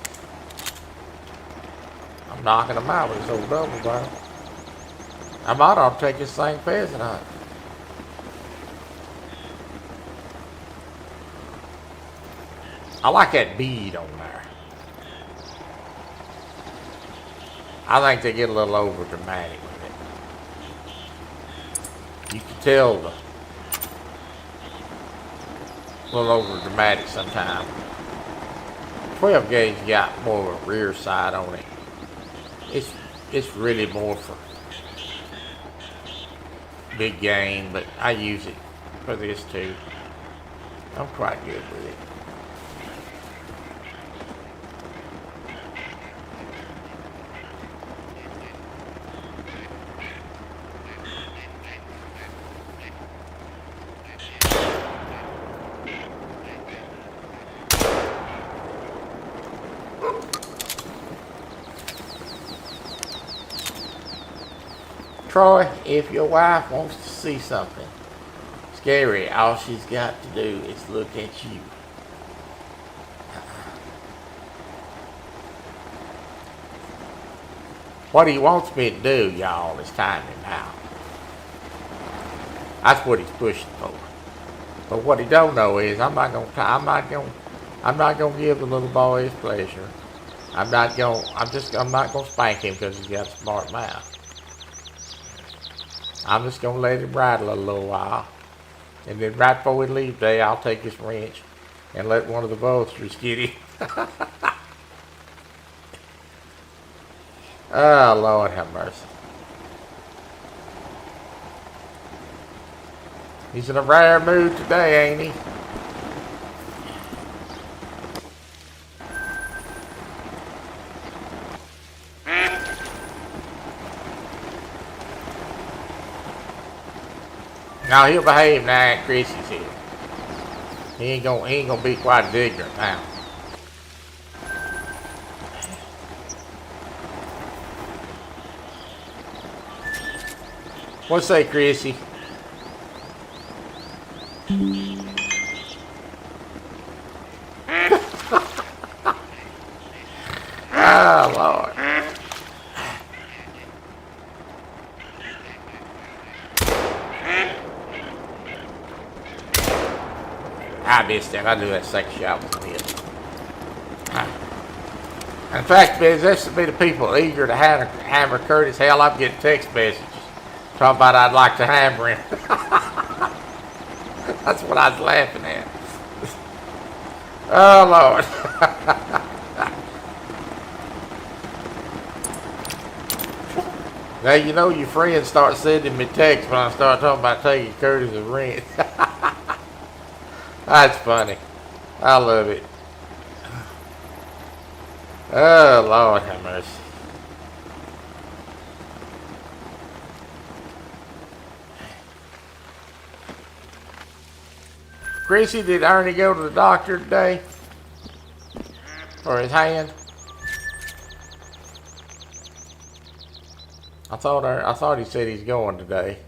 Speaker 2: I'm knocking them out with this old double barrel. I might ought to take this thing pheasant hunting. I like that bead on there. I think they get a little over dramatic with it. You can tell a little over dramatic sometimes. 12 gauge got more of a rear side on it. It's really more for big game, but I use it for this too. I'm quite good with it. Troy, if your wife wants to see something scary, all she's got to do is look at you. What he wants me to do, y'all, is time him out. That's what he's pushing for. But what he don't know is I'm not gonna give the little boy his pleasure. I'm not gonna spank him because he's got a smart mouth. I'm just gonna let him rattle a little while, and then right before we leave today, I'll take his wrench and let one of the vultures get him. Oh, Lord have mercy. He's in a rare mood today, ain't he? Now he'll behave now that Chrissy's here. He ain't gonna be quite as ignorant now. What say, Chrissy? Oh, Lord. I missed that. I knew that second shot was a hit. In fact, this would be the people eager to hammer Curtis. Hell, I'm getting text messages talking about I'd like to hammer him. That's what I was laughing at. Oh, Lord. Now, you know your friends start sending me texts when I start talking about taking Curtis's rent. That's funny. I love it. Oh, Lord have mercy. Chrissy, did Ernie go to the doctor today for his hand? I thought he said he's going today.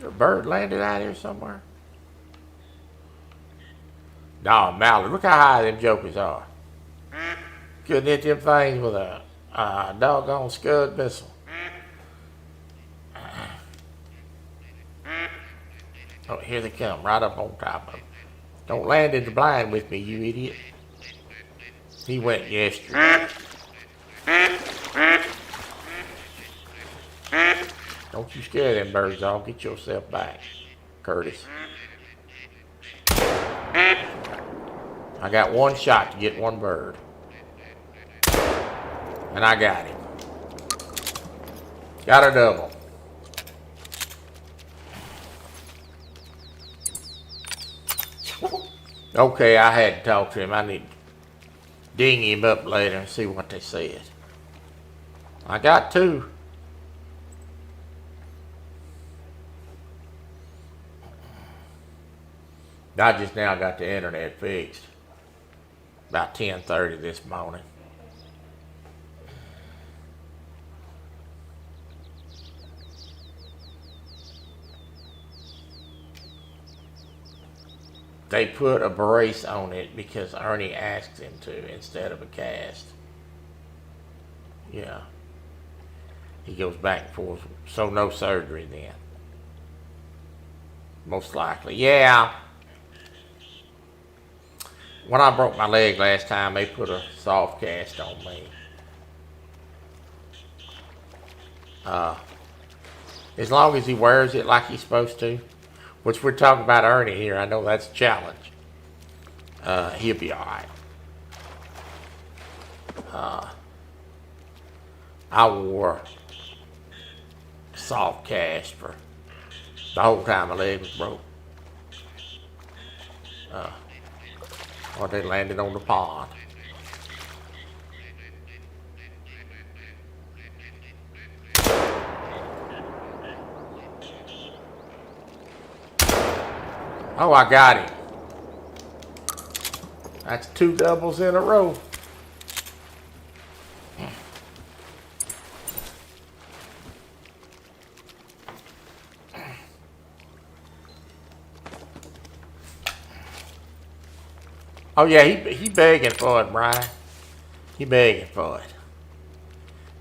Speaker 2: A bird landed out here somewhere. No, Mallard, look how high them jokers are. Couldn't hit them things with a doggone Scud missile. Oh, here they come, right up on top of them. Don't land in the blind with me, you idiot. He went yesterday. Don't you scare them birds off. Get yourself back, Curtis. I got one shot to get one bird. And I got him. Got a double. Okay, I had to talk to him. I need to ding him up later and see what they said. I got two. I just now got the internet fixed. About 10:30 this morning. They put a brace on it because Ernie asked him to instead of a cast. Yeah. He goes back and forth. So no surgery then. Most likely. Yeah. When I broke my leg last time, they put a soft cast on me. As long as he wears it like he's supposed to, which we're talking about Ernie here, I know that's a challenge. He'll be all right. I wore soft cast for the whole time my leg was broke. Or they landed on the pond. Oh, I got him. That's 2 doubles in a row. Oh yeah, he begging for it, Brian. He begging for it.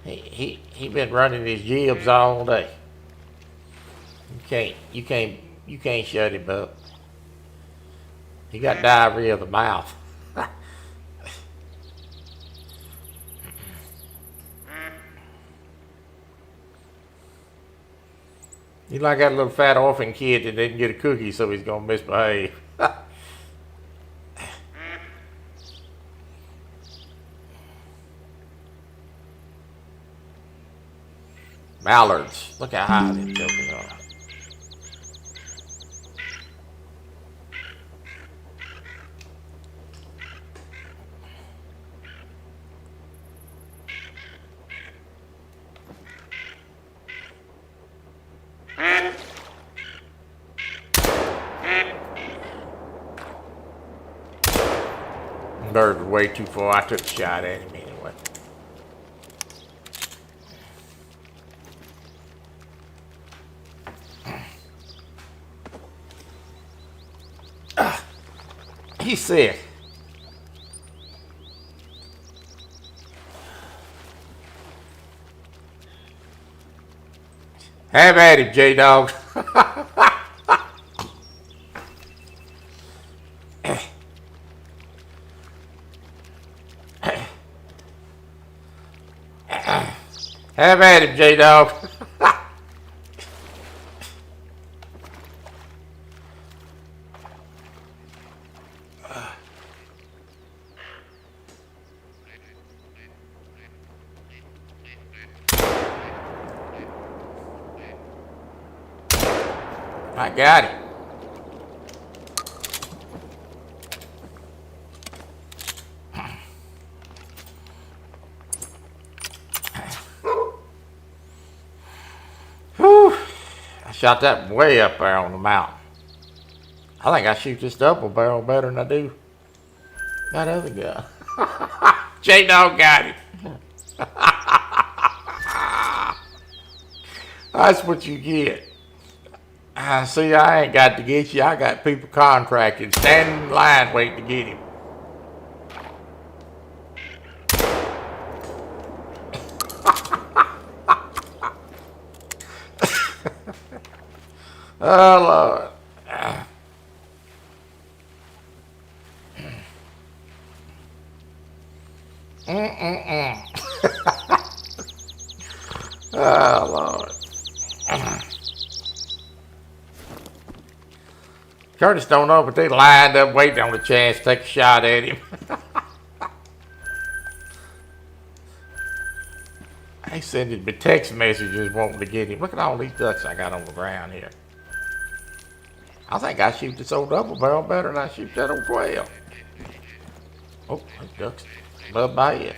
Speaker 2: He been running his jibs all day. You can't shut him up. He got diarrhea of the mouth. He's like that little fat orphan kid that didn't get a cookie, so he's gonna misbehave. Mallards. Look how high them jokers are. Bird was way too far. I took a shot at him anyway. He's sick. Have at him, J-Dog. Have at him, J-Dog. I got it. Whew. I shot that way up there on the mountain. I think I shoot this double barrel better than I do that other guy. J-Dog got it. That's what you get. See, I ain't got to get you. I got people contracted, standing in line waiting to get him. Oh, Lord. Oh, Lord. Curtis don't know, but they lined up waiting on the chance to take a shot at him. They sending me text messages wanting to get him. Look at all these ducks I got on the ground here. I think I shoot this old double barrel better than I shoot that old 12. Oh, those ducks love by it.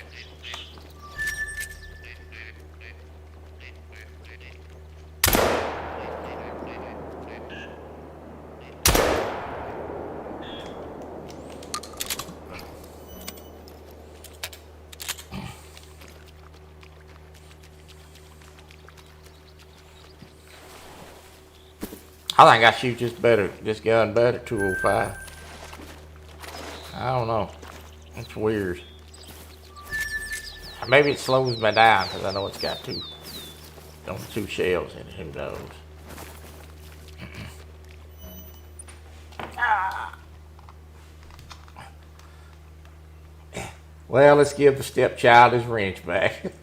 Speaker 2: I think I shoot this gun better, 205. I don't know. It's weird. Maybe it slows me down because I know it's got two shells in it. Who knows? Well, let's give the stepchild his wrench back.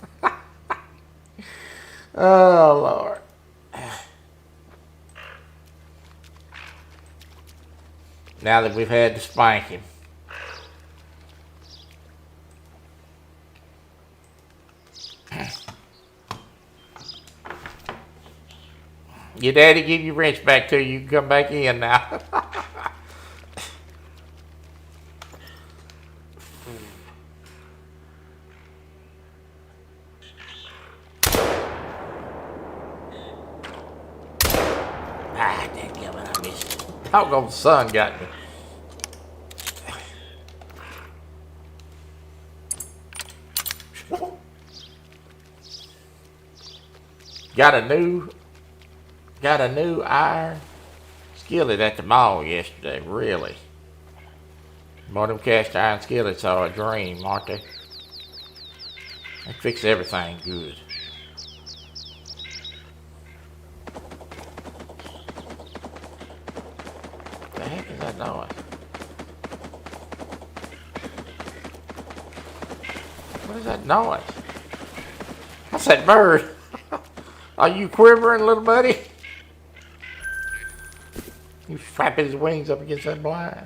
Speaker 2: Oh, Lord. Now that we've had to spank him. Your daddy give your wrench back to you. You can come back in now. Ah, dadgummit, I missed it. Doggone sun got me. Got a new iron skillet at the mall yesterday, really. One of them cast iron skillets are a dream, aren't they? They fix everything good. What the heck is that noise? What is that noise? That's that bird. Are you quivering, little buddy? He's flapping his wings up against that blind.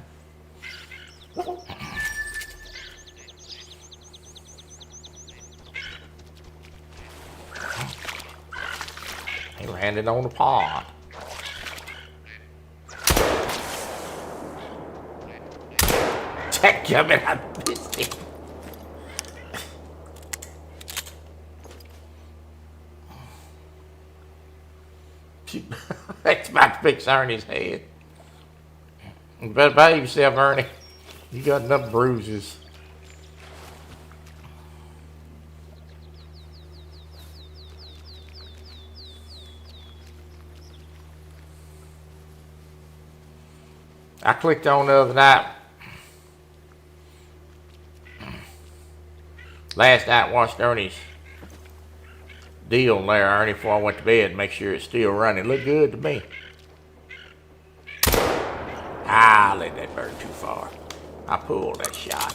Speaker 2: He landed on the pond. Check him and I missed him. That's about to fix Ernie's head. You better behave yourself, Ernie. You got enough bruises. I clicked on the other night. Last night, watched Ernie's deal there, Ernie, before I went to bed, make sure it's still running. Looked good to me. I let that bird too far. I pulled that shot.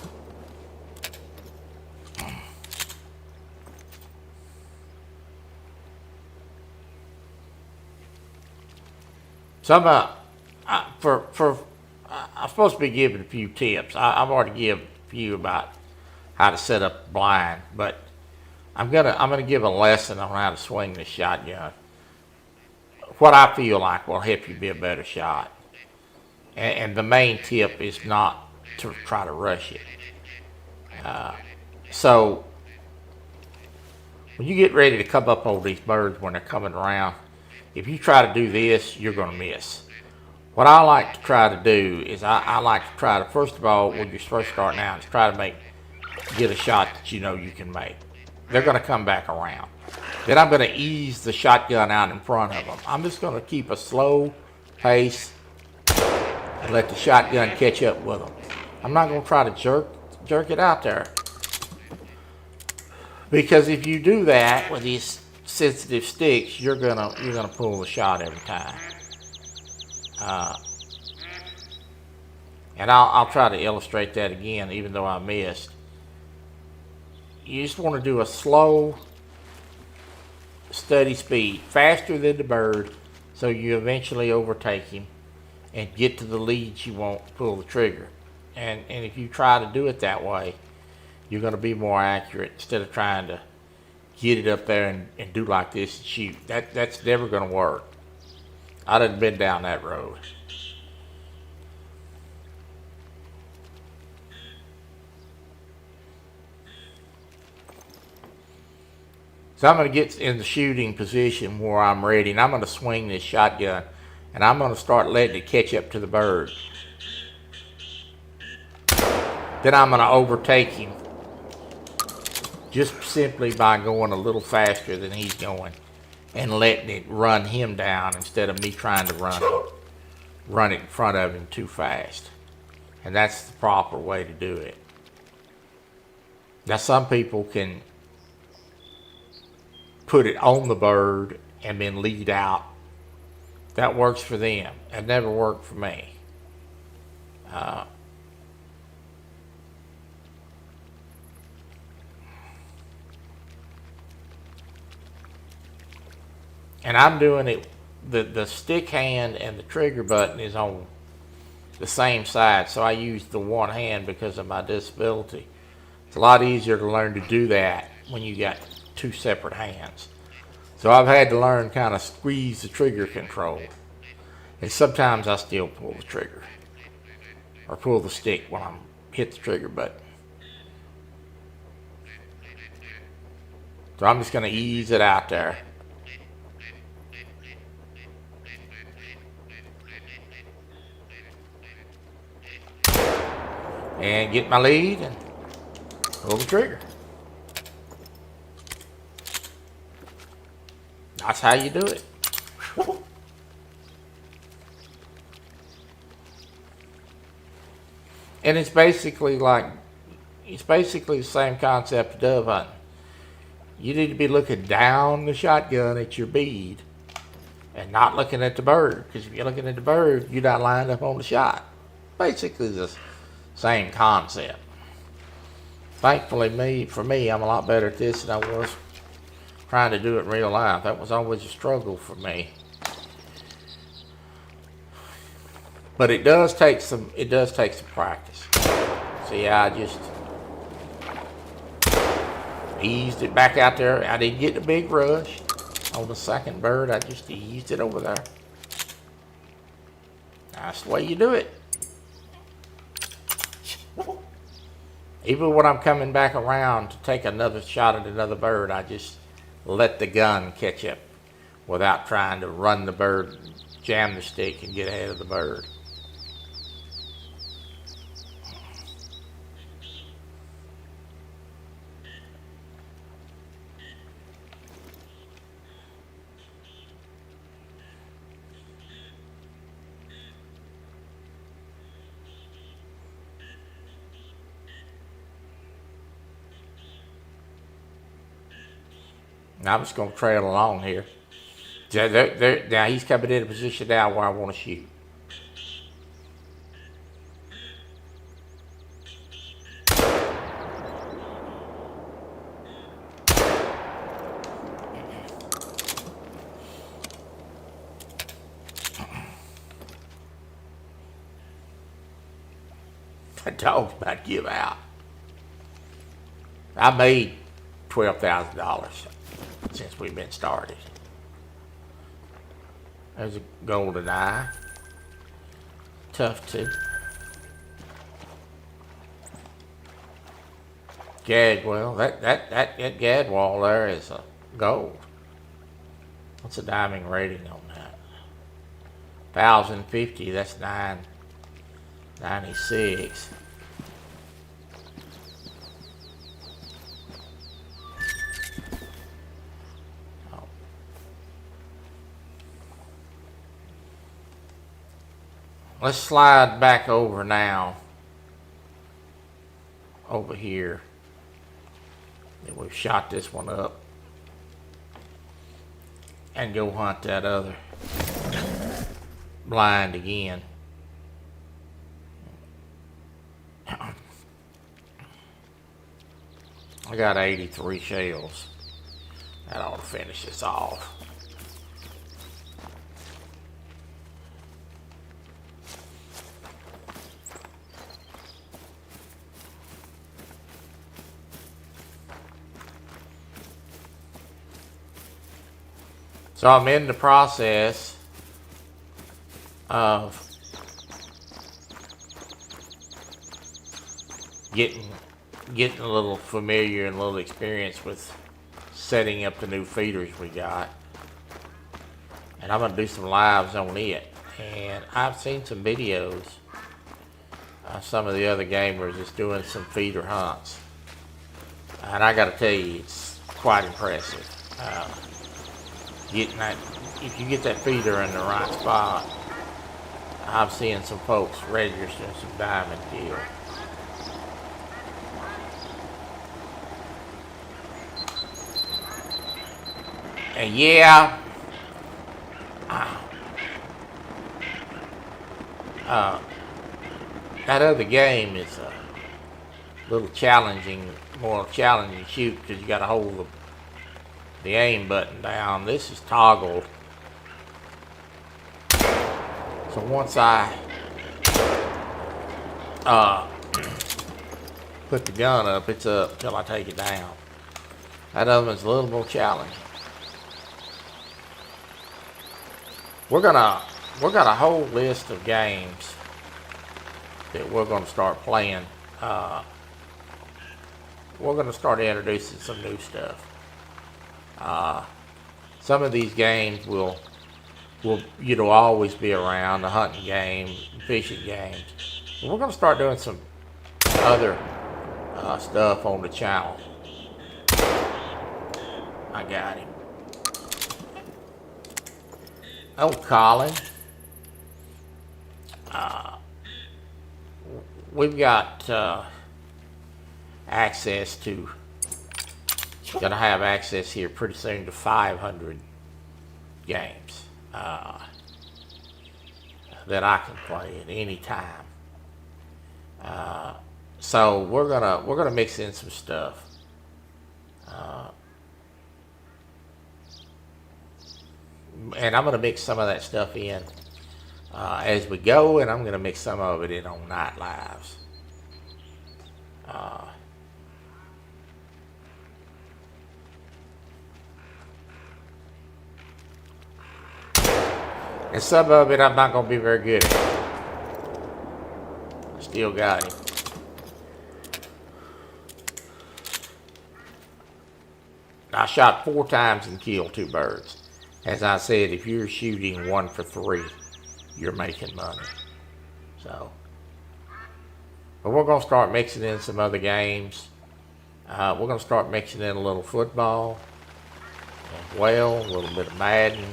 Speaker 2: Some I'm supposed to be giving a few tips. I've already given a few about how to set up the blind, but I'm gonna give a lesson on how to swing the shotgun. What I feel like will help you be a better shot. And the main tip is not to try to rush it. So when you get ready to come up on these birds when they're coming around, if you try to do this, you're going to miss. What I like to try to do is I like to try to, first of all, when you're first starting out, is try to get a shot that you know you can make. They're going to come back around. Then I'm going to ease the shotgun out in front of them. I'm just going to keep a slow pace and let the shotgun catch up with them. I'm not going to try to jerk it out there. Because if you do that with these sensitive sticks, you're gonna pull the shot every time. And I'll try to illustrate that again, even though I missed. You just want to do a slow, steady speed, faster than the bird, so you eventually overtake him and get to the leads you want to pull the trigger. And if you try to do it that way, you're going to be more accurate instead of trying to get it up there and do like this and shoot. That's never going to work. I done been down that road. So I'm going to get in the shooting position where I'm ready, and I'm going to swing this shotgun, and I'm going to start letting it catch up to the bird. Then I'm going to overtake him just simply by going a little faster than he's going and letting it run him down instead of me trying to run it in front of him too fast. And that's the proper way to do it. Now some people can put it on the bird and then lead out. That works for them. It never worked for me. And I'm doing it, the stick hand and the trigger button is on the same side, so I use the one hand because of my disability. It's a lot easier to learn to do that when you got two separate hands. So I've had to learn kind of squeeze the trigger control. And sometimes I still pull the trigger or pull the stick when I hit the trigger button. So I'm just going to ease it out there. and get my lead and pull the trigger. That's how you do it. And it's basically the same concept of dove hunting. You need to be looking down the shotgun at your bead and not looking at the bird. Because if you're looking at the bird, you're not lined up on the shot. Basically the same concept. Thankfully, for me, I'm a lot better at this than I was trying to do it in real life. That was always a struggle for me. But it does take some practice. See, I just eased it back out there. I didn't get the big rush on the second bird. I just eased it over there. That's the way you do it. Even when I'm coming back around to take another shot at another bird, I just let the gun catch up without trying to run the bird, jam the stick, and get ahead of the bird. I'm just going to trail along here. Now he's coming in a position now where I want to shoot. That dog's about to give out. I made $12,000 since we've been started. There's a golden eye. Tough too. Gadwall. That gadwall there is a gold. What's the diamond rating on that? 1,050. That's 996. Let's slide back over now, over here. And we've shot this one up. And go hunt that other blind again. I got 83 shells. That ought to finish this off. So I'm in the process of getting a little familiar and a little experience with setting up the new feeders we got. And I'm going to do some lives on it. And I've seen some videos of some of the other gamers that's doing some feeder hunts. And I got to tell you, it's quite impressive. Getting that, if you get that feeder in the right spot, I've seen some folks registering some diamond kill. And yeah, that other game is a little challenging, more challenging shoot because you got to hold the aim button down. This is toggled. So once I put the gun up, it's up until I take it down. That other one's a little more challenging. We're got a whole list of games that we're gonna start playing. We're gonna start introducing some new stuff. Some of these games will always be around, the hunting games, fishing games. But we're gonna start doing some other stuff on the channel. I got him. Oh, Colin. We've got access to, gonna have access here pretty soon to 500 games that I can play at any time. So we're gonna mix in some stuff. And I'm gonna mix some of that stuff in as we go, and I'm gonna mix some of it in on night lives. And some of it I'm not gonna be very good at. Still got him. I shot 4 times and killed 2 birds. As I said, if you're shooting 1 for 3, you're making money. So, but we're gonna start mixing in some other games. We're gonna start mixing in a little football as well, a little bit of Madden.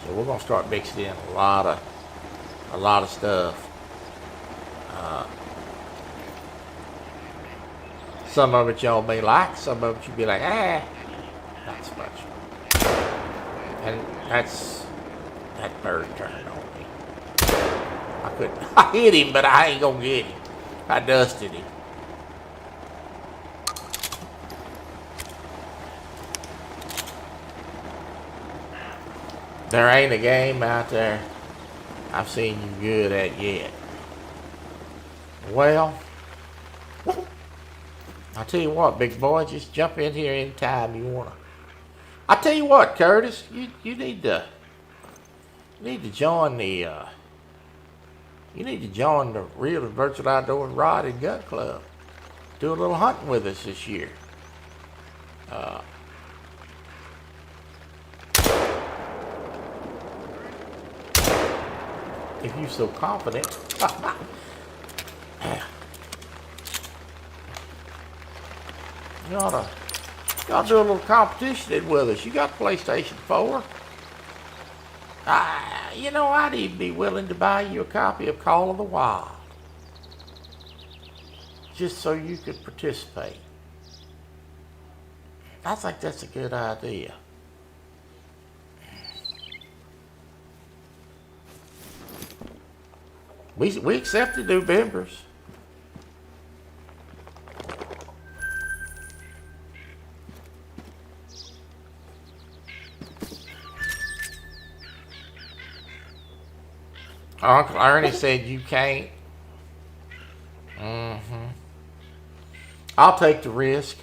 Speaker 2: So we're gonna start mixing in a lot of stuff. Some of it y'all may like, some of it you'll be like, not so much. And that bird turned on me. I hit him, but I ain't gonna get him. I dusted him. There ain't a game out there I've seen you good at yet. Well, I tell you what, big boy, just jump in here anytime you wanna. I tell you what, Curtis, you need to join the Real and Virtual Outdoors Rod and Gun Club. Do a little hunting with us this year. If you're so confident. You ought to do a little competition with us. You got PlayStation 4. I'd even be willing to buy you a copy of Call of the Wild. Just so you could participate. I think that's a good idea. We accept the new members. Uncle Ernie said you can't. I'll take the risk.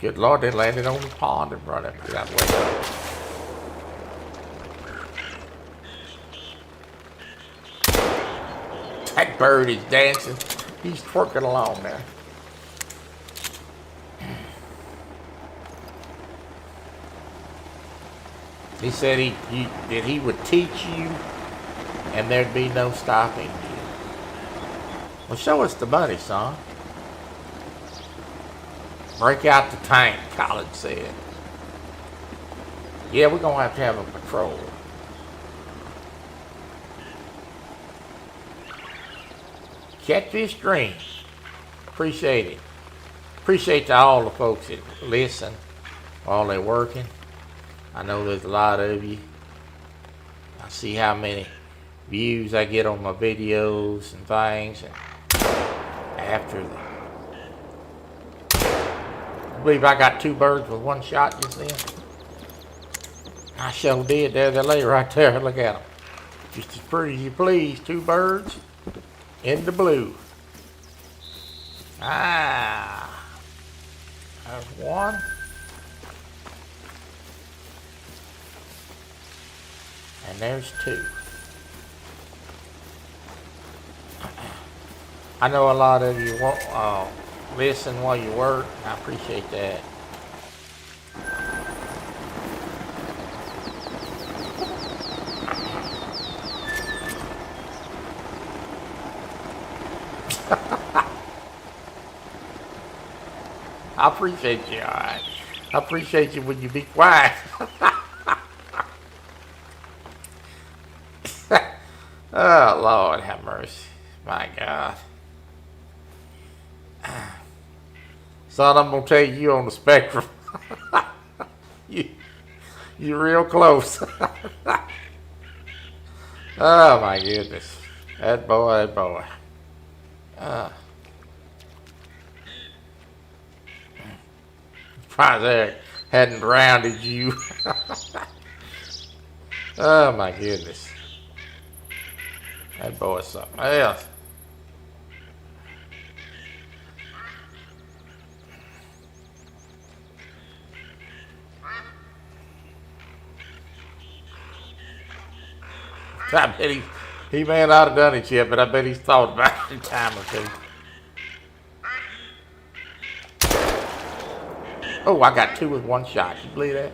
Speaker 2: Good Lord, they landed on the pond and brought up that way. That bird is dancing. He's twerking along there. He said he would teach you and there'd be no stopping you. Well, show us the money, son. Break out the tank, Colin said. Yeah, we're going to have a patrol. Catfish Dream. Appreciate it. Appreciate to all the folks that listen while they're working. I know there's a lot of you. I see how many views I get on my videos and things. And after I believe I got 2 birds with 1 shot just then. I sure did. There they lay right there. Look at them. Just as pretty as you please. 2 birds in the blue. Ah. There's 1. And there's 2. I know a lot of you won't listen while you work. I appreciate that. I appreciate you, alright. I appreciate you when you be quiet. Oh, Lord have mercy. My God. Son, I'm going to tell you on the spectrum. You're real close. Oh, my goodness. That boy. Probably there hadn't rounded you. Oh, my goodness. That boy's something else. I bet he may not have done it yet, but I bet he's thought about it a time or 2. Oh, I got 2 with 1 shot. You believe that?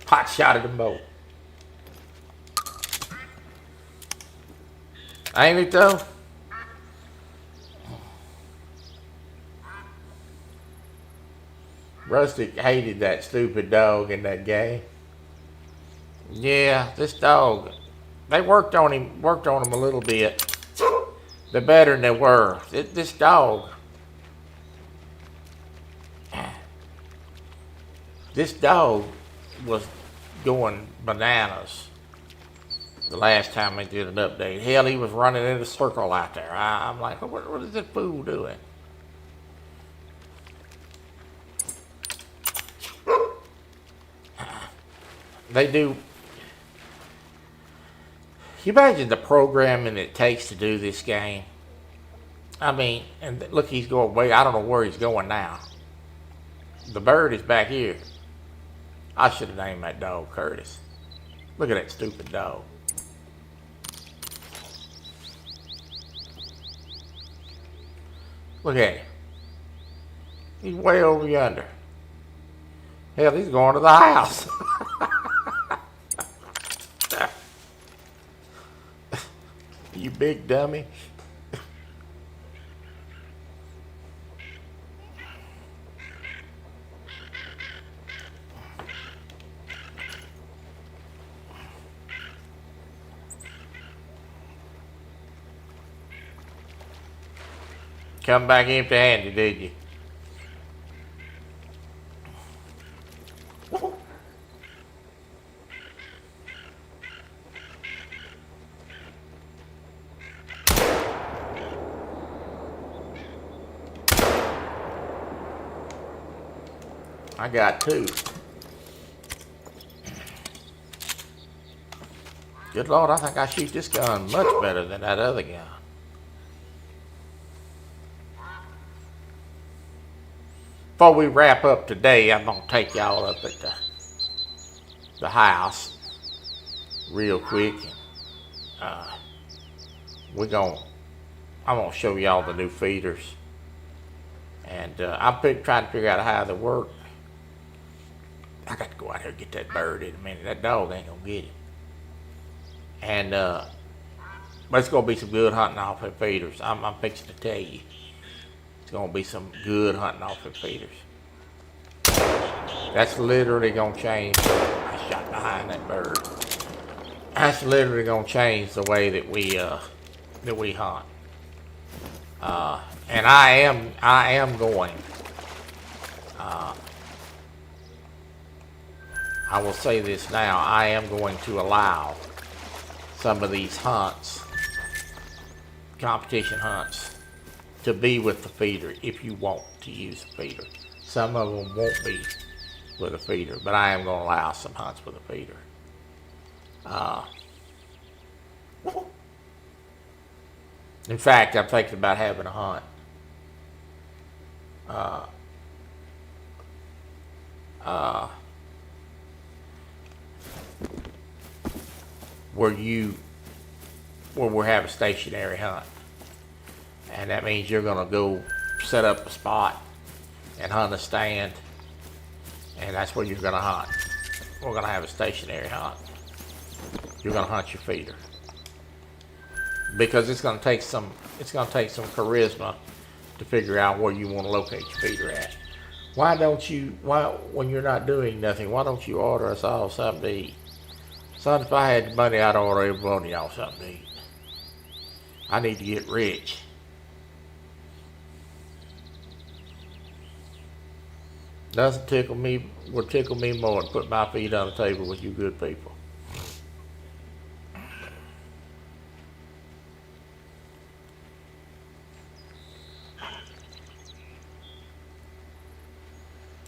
Speaker 2: Pot shot at them both. Ain't it though? Rustic hated that stupid dog in that game. Yeah, this dog, they worked on him a little bit. They're better than they were. This dog was going bananas the last time they did an update. Hell, he was running in a circle out there. I'm like, what is this fool doing? They do. You imagine the programming it takes to do this game? I mean, and look, he's going way. I don't know where he's going now. The bird is back here. I should have named that dog Curtis. Look at that stupid dog. Look at him. He's way over yonder. Hell, he's going to the house. You big dummy. Come back empty-handed, did you? I got 2. Good Lord, I think I shoot this gun much better than that other gun. Before we wrap up today, I'm going to take y'all up at the house real quick. I'm going to show y'all the new feeders. And I'm trying to figure out how they work. I got to go out here and get that bird in a minute. That dog ain't going to get it. And but it's going to be some good hunting off of feeders. I'm fixing to tell you. It's going to be some good hunting off of feeders. That's literally going to change. I shot behind that bird. That's literally going to change the way that we hunt. And I am going. I will say this now. I am going to allow some of these hunts, competition hunts, to be with the feeder if you want to use the feeder. Some of them won't be. with a feeder, but I am going to allow some hunts with a feeder. In fact, I'm thinking about having a hunt where we have a stationary hunt, and that means you're going to go set up a spot and hunt a stand, and that's where you're going to hunt. We're going to have a stationary hunt. You're going to hunt your feeder, because it's going to take some charisma to figure out where you want to locate your feeder at. Why, when you're not doing nothing, why don't you order us all something to eat? Son, if I had the money, I'd order every one of y'all something to eat. I need to get rich. Would tickle me more than put my feet on the table with you good people.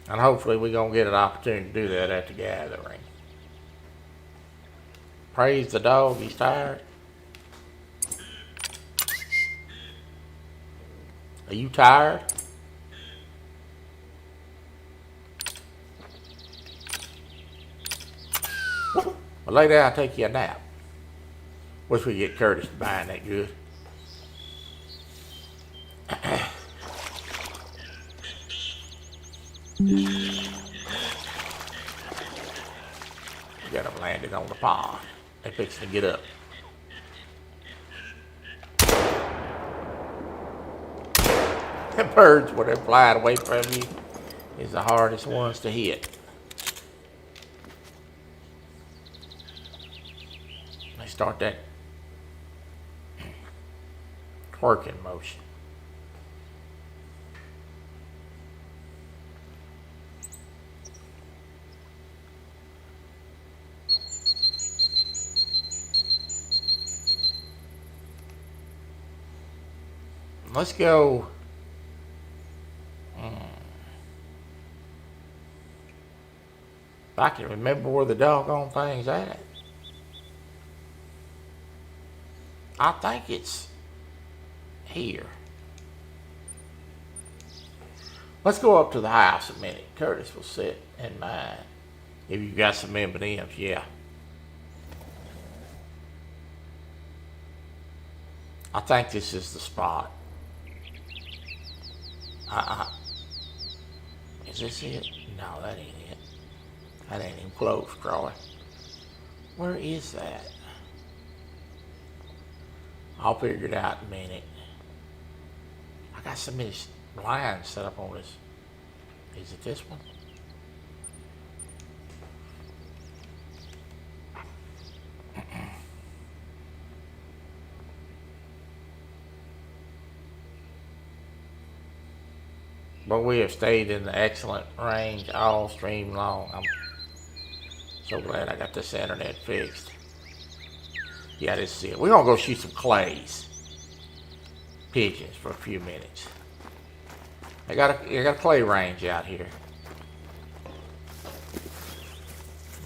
Speaker 2: And hopefully we're going to get an opportunity to do that at the gathering. Praise the dog, he's tired. Are you tired? Well, lay down and take you a nap. Wish we could get Curtis to buying that good. Got them landed on the pond. They fixing to get up. The birds, when they're flying away from you, is the hardest ones to hit. They start that twerking motion. Let's go. If I can remember where the doggone thing's at. I think it's here. Let's go up to the house a minute. Curtis will sit in mine. If you got some M&Ms, yeah. I think this is the spot. Is this it? No, that ain't it. That ain't even close, Troy. Where is that? I'll figure it out in a minute. I got so many lines set up on this. Is it this one? But we have stayed in the excellent range all stream long. I'm so glad I got this internet fixed. Yeah, this is it. We're going to go shoot some clays. Pigeons for a few minutes. I got a clay range out here.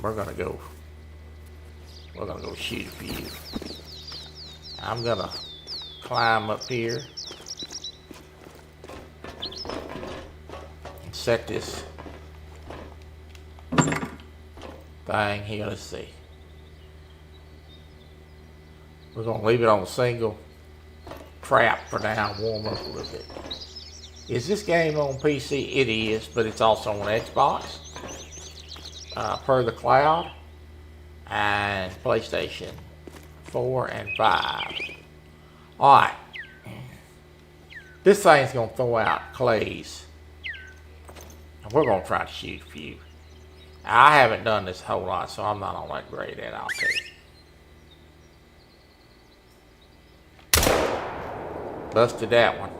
Speaker 2: We're gonna go shoot a few. I'm gonna climb up here and set this thing here. Let's see. We're gonna leave it on a single trap for now, warm up a little bit. Is this game on PC? It is, but it's also on Xbox, per the cloud, and PlayStation 4 and 5. Alright. This thing's going to throw out clays. And we're going to try to shoot a few. I haven't done this a whole lot, so I'm not all that great at it, I'll tell you. Busted that one.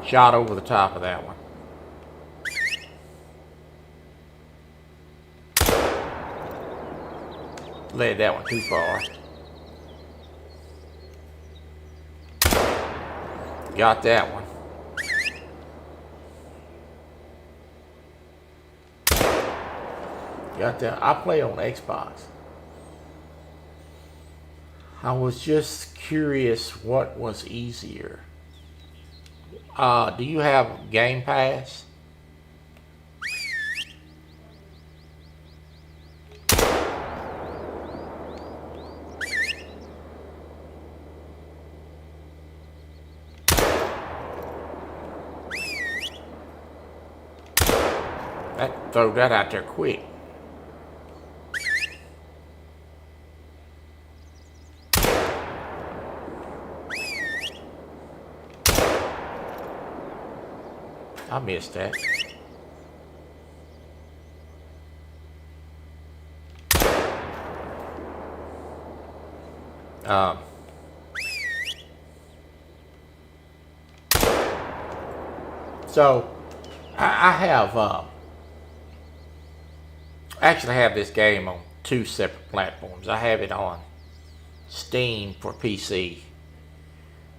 Speaker 2: Shot over the top of that one. Led that one too far. Got that one. Got that. I play on Xbox. I was just curious what was easier. Do you have Game Pass? Throw that out there quick. I missed that. So I have actually have this game on two separate platforms. I have it on Steam for PC,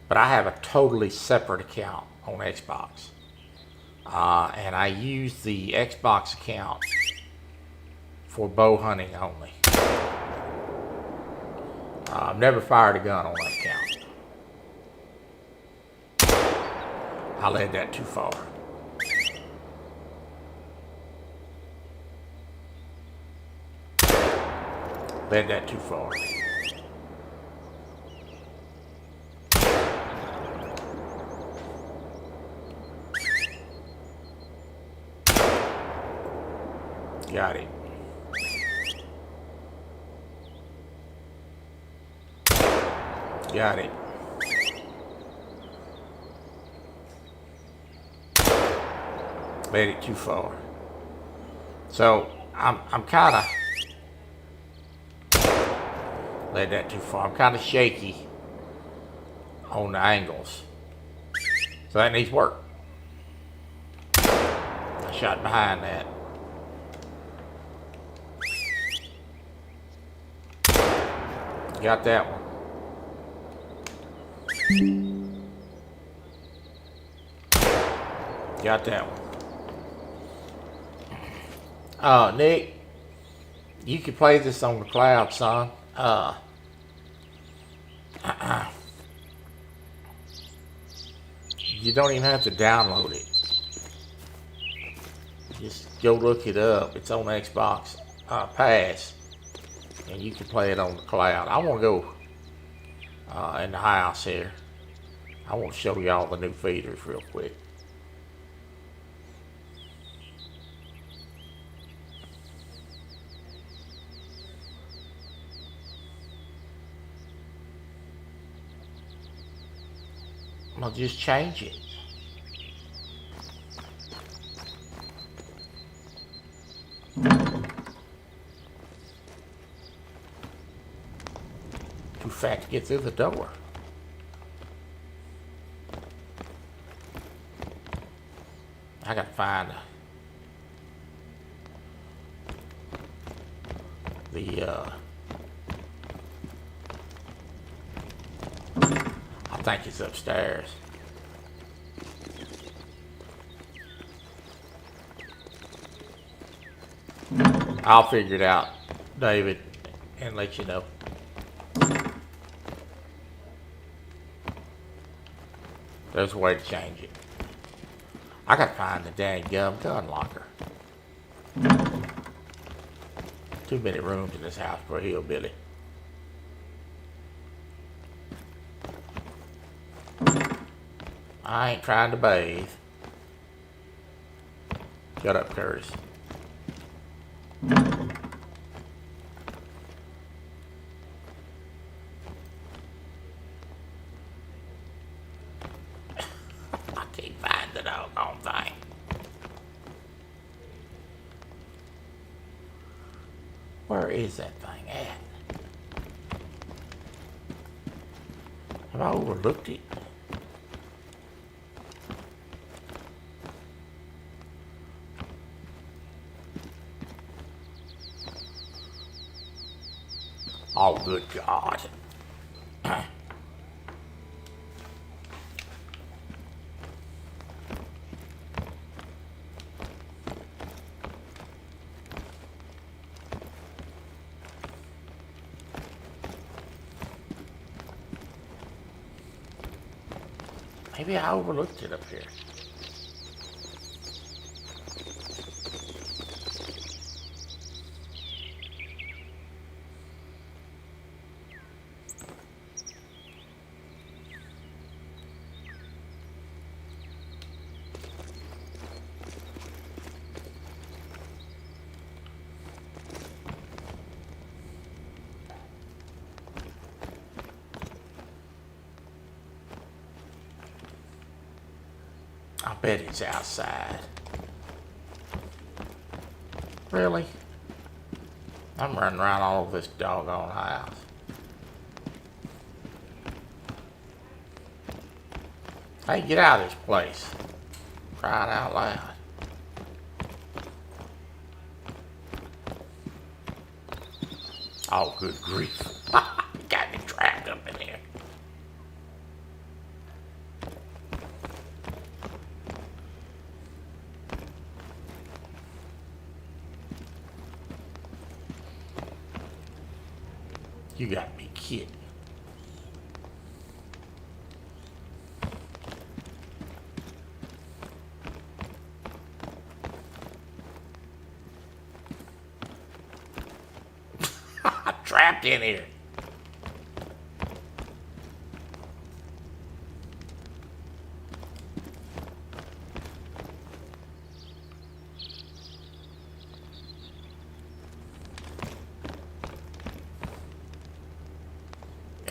Speaker 2: but I have a totally separate account on Xbox. And I use the Xbox account for bow hunting only. I've never fired a gun on that account. I led that too far. Led that too far. Got it. Got it. Led it too far. So I'm kind of led that too far. I'm kind of shaky on the angles, so that needs work. I shot behind that. Got that one. Got that one. Nick, you can play this on the cloud, son. You don't even have to download it. Just go look it up. It's on Xbox Pass, and you can play it on the cloud. I want to go in the house here. I want to show y'all the new feeders real quick. I'll just change it. Too fat to get through the door. I gotta find I think it's upstairs. I'll figure it out, David, and let you know. There's a way to change it. I gotta find the dang gun locker. Too many rooms in this house for a hillbilly. I ain't trying to bathe. Shut up, Curtis. I can't find the doggone thing. Where is that thing at? Have I overlooked it? Oh, good God. Maybe I overlooked it up here. I bet it's outside. Really? I'm running around all over this doggone house. Hey, get out of this place. Crying out loud. Oh, good grief. Got me trapped up in here. You gotta be kidding. Trapped in here.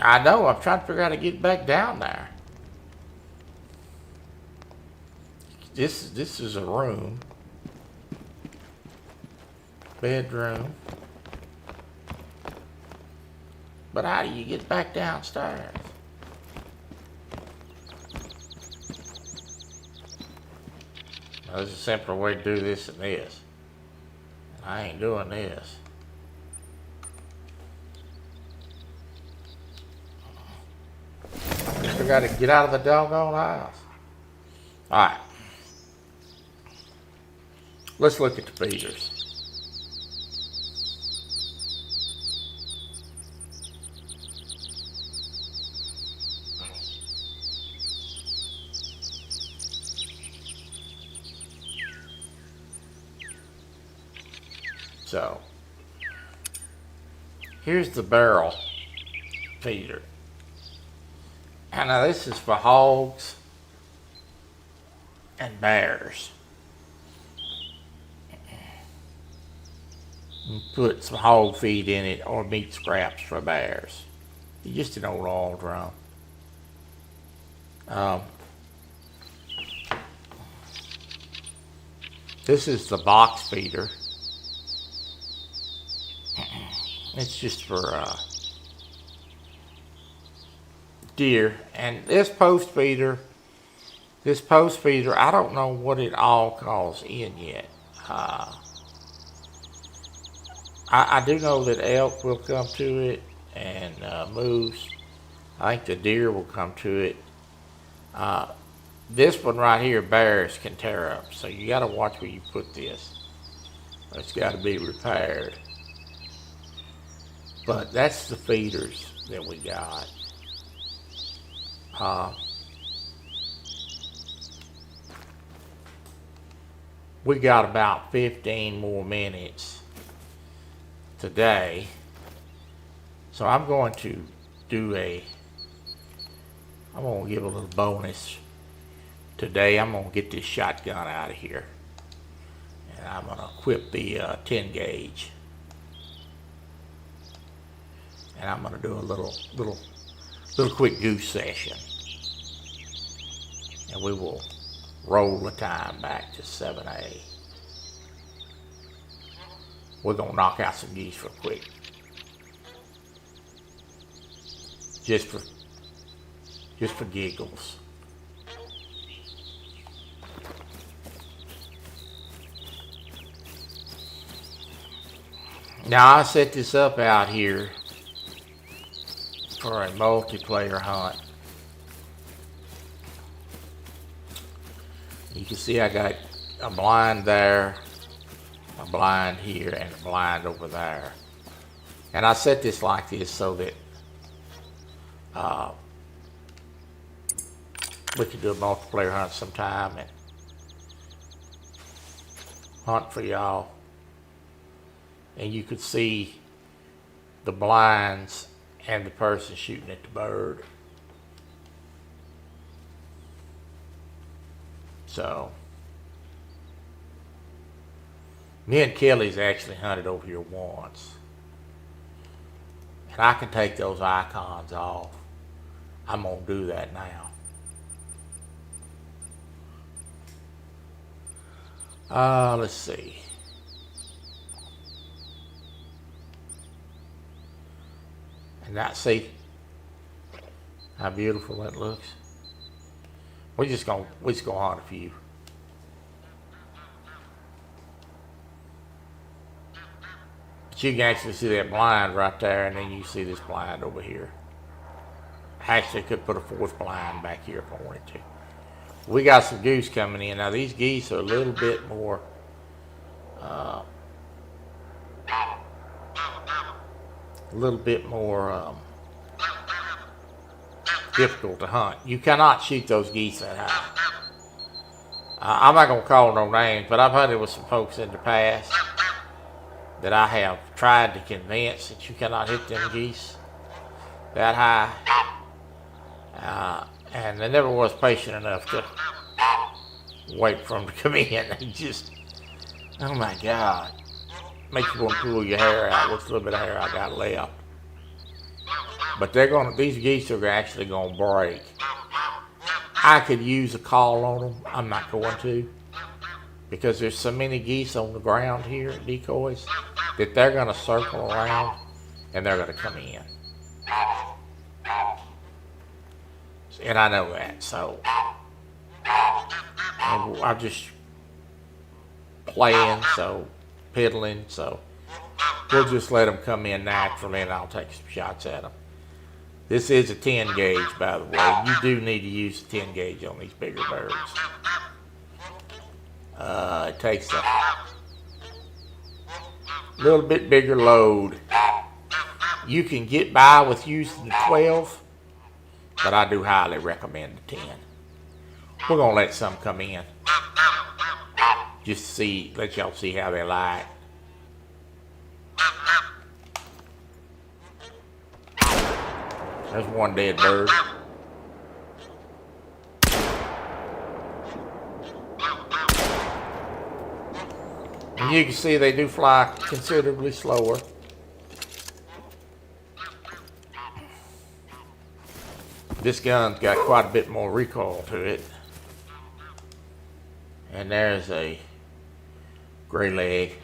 Speaker 2: I know, I'm trying to figure out how to get back down there. This is a room. Bedroom. But how do you get back downstairs? Well, there's a simpler way to do this than this. I ain't doing this. I gotta get out of the doggone house. Alright. Let's look at the feeders. So, here's the barrel feeder. And now this is for hogs and bears. You put some hog feed in it or meat scraps for bears. Just an old oil drum. This is the box feeder. It's just for deer. And this post feeder, I don't know what it all calls in yet. I do know that elk will come to it, and moose. I think the deer will come to it. This one right here, bears can tear up, so you got to watch where you put this. It's got to be repaired. But that's the feeders that we got. We got about 15 more minutes today. So I'm going to I'm going to give a little bonus today. I'm going to get this shotgun out of here. And I'm going to equip the 10 gauge. And I'm going to do a little quick goose session. And we will roll the time back to 7A. We're going to knock out some geese real quick. Just for giggles. Now I set this up out here for a multiplayer hunt. You can see I got a blind there, a blind here, and a blind over there. And I set this like this so that we could do a multiplayer hunt sometime and hunt for y'all. And you could see the blinds and the person shooting at the bird. So, me and Kelly's actually hunted over here once. And I can take those icons off. I'm gonna do that now. Let's see. And now see how beautiful that looks. We're just gonna hunt a few. But you can actually see that blind right there, and then you see this blind over here. I actually could put a fourth blind back here if I wanted to. We got some goose coming in. Now these geese are a little bit more difficult to hunt. You cannot shoot those geese that high. I'm not going to call no names, but I've hunted with some folks in the past that I have tried to convince that you cannot hit them geese that high. And they never was patient enough to wait for them to come in. They just, oh my God. Makes you want to pull your hair out. What's a little bit of hair I got left. But these geese are actually going to break. I could use a call on them. I'm not going to. Because there's so many geese on the ground here, decoys, that they're going to circle around and they're going to come in. And I know that, so I'm just playing, piddling, so we'll just let them come in naturally and I'll take some shots at them. This is a 10 gauge, by the way. You do need to use a 10 gauge on these bigger birds. It takes a little bit bigger load. You can get by with using the 12, but I do highly recommend the 10. We're going to let some come in. Just to let y'all see how they like. There's one dead bird. And you can see they do fly considerably slower. This gun's got quite a bit more recoil to it. And there's a gray leg.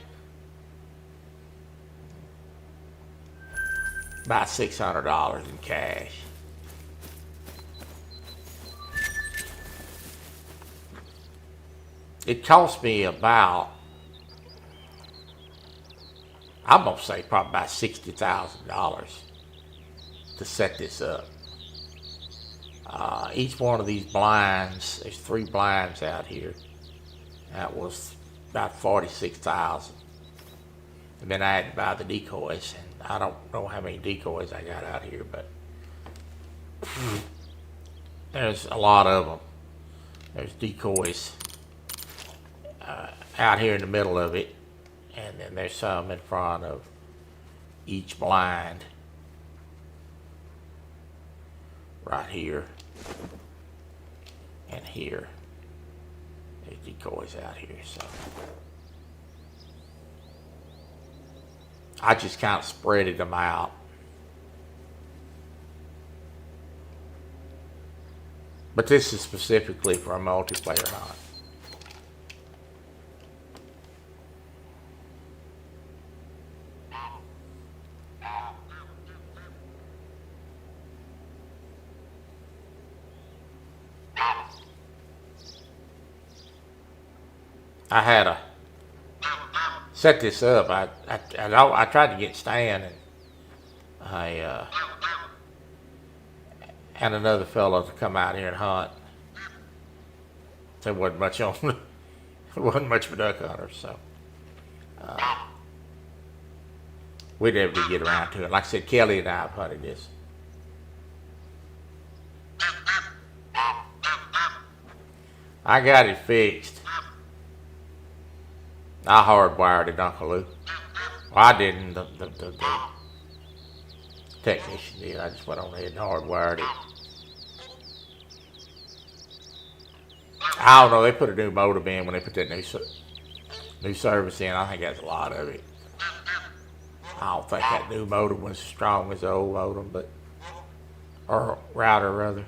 Speaker 2: About $600 in cash. It cost me about, I'm gonna say probably about $60,000 to set this up. Each one of these blinds, there's 3 blinds out here. That was about $46,000. And then I had to buy the decoys, and I don't know how many decoys I got out here, but there's a lot of them. There's decoys out here in the middle of it, and then there's some in front of each blind right here and here. There's decoys out here, so I just kind of spreaded them out. But this is specifically for a multiplayer hunt. I had to set this up. I tried to get Stan and another fellow to come out here and hunt. There wasn't much on. There wasn't much for duck hunters, so we never did get around to it. Like I said, Kelly and I have hunted this. I got it fixed. I hardwired it, Uncle Lou. Well, I didn't. The technician did. I just went on ahead and hardwired it. I don't know. They put a new modem in when they put that new service in. I think that's a lot of it. I don't think that new modem was as strong as the old modem, or router rather.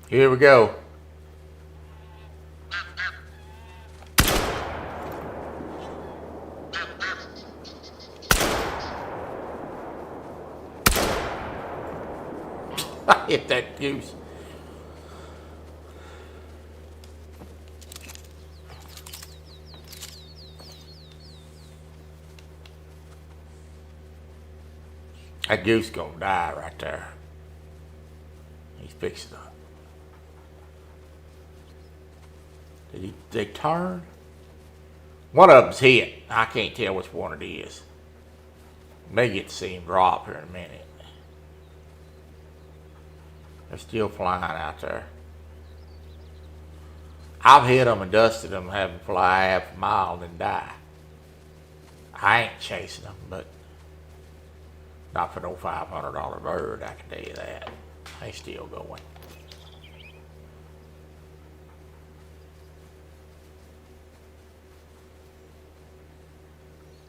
Speaker 2: Here we go. I hit that goose. That goose gonna die right there. He's fixing up. Did they turn? One of them's hit. I can't tell which one it is. May get to see him drop here in a minute. They're still flying out there. I've hit them and dusted them, have them fly half a mile and then die. I ain't chasing them, but not for no $500 bird, I can tell you that. They still going.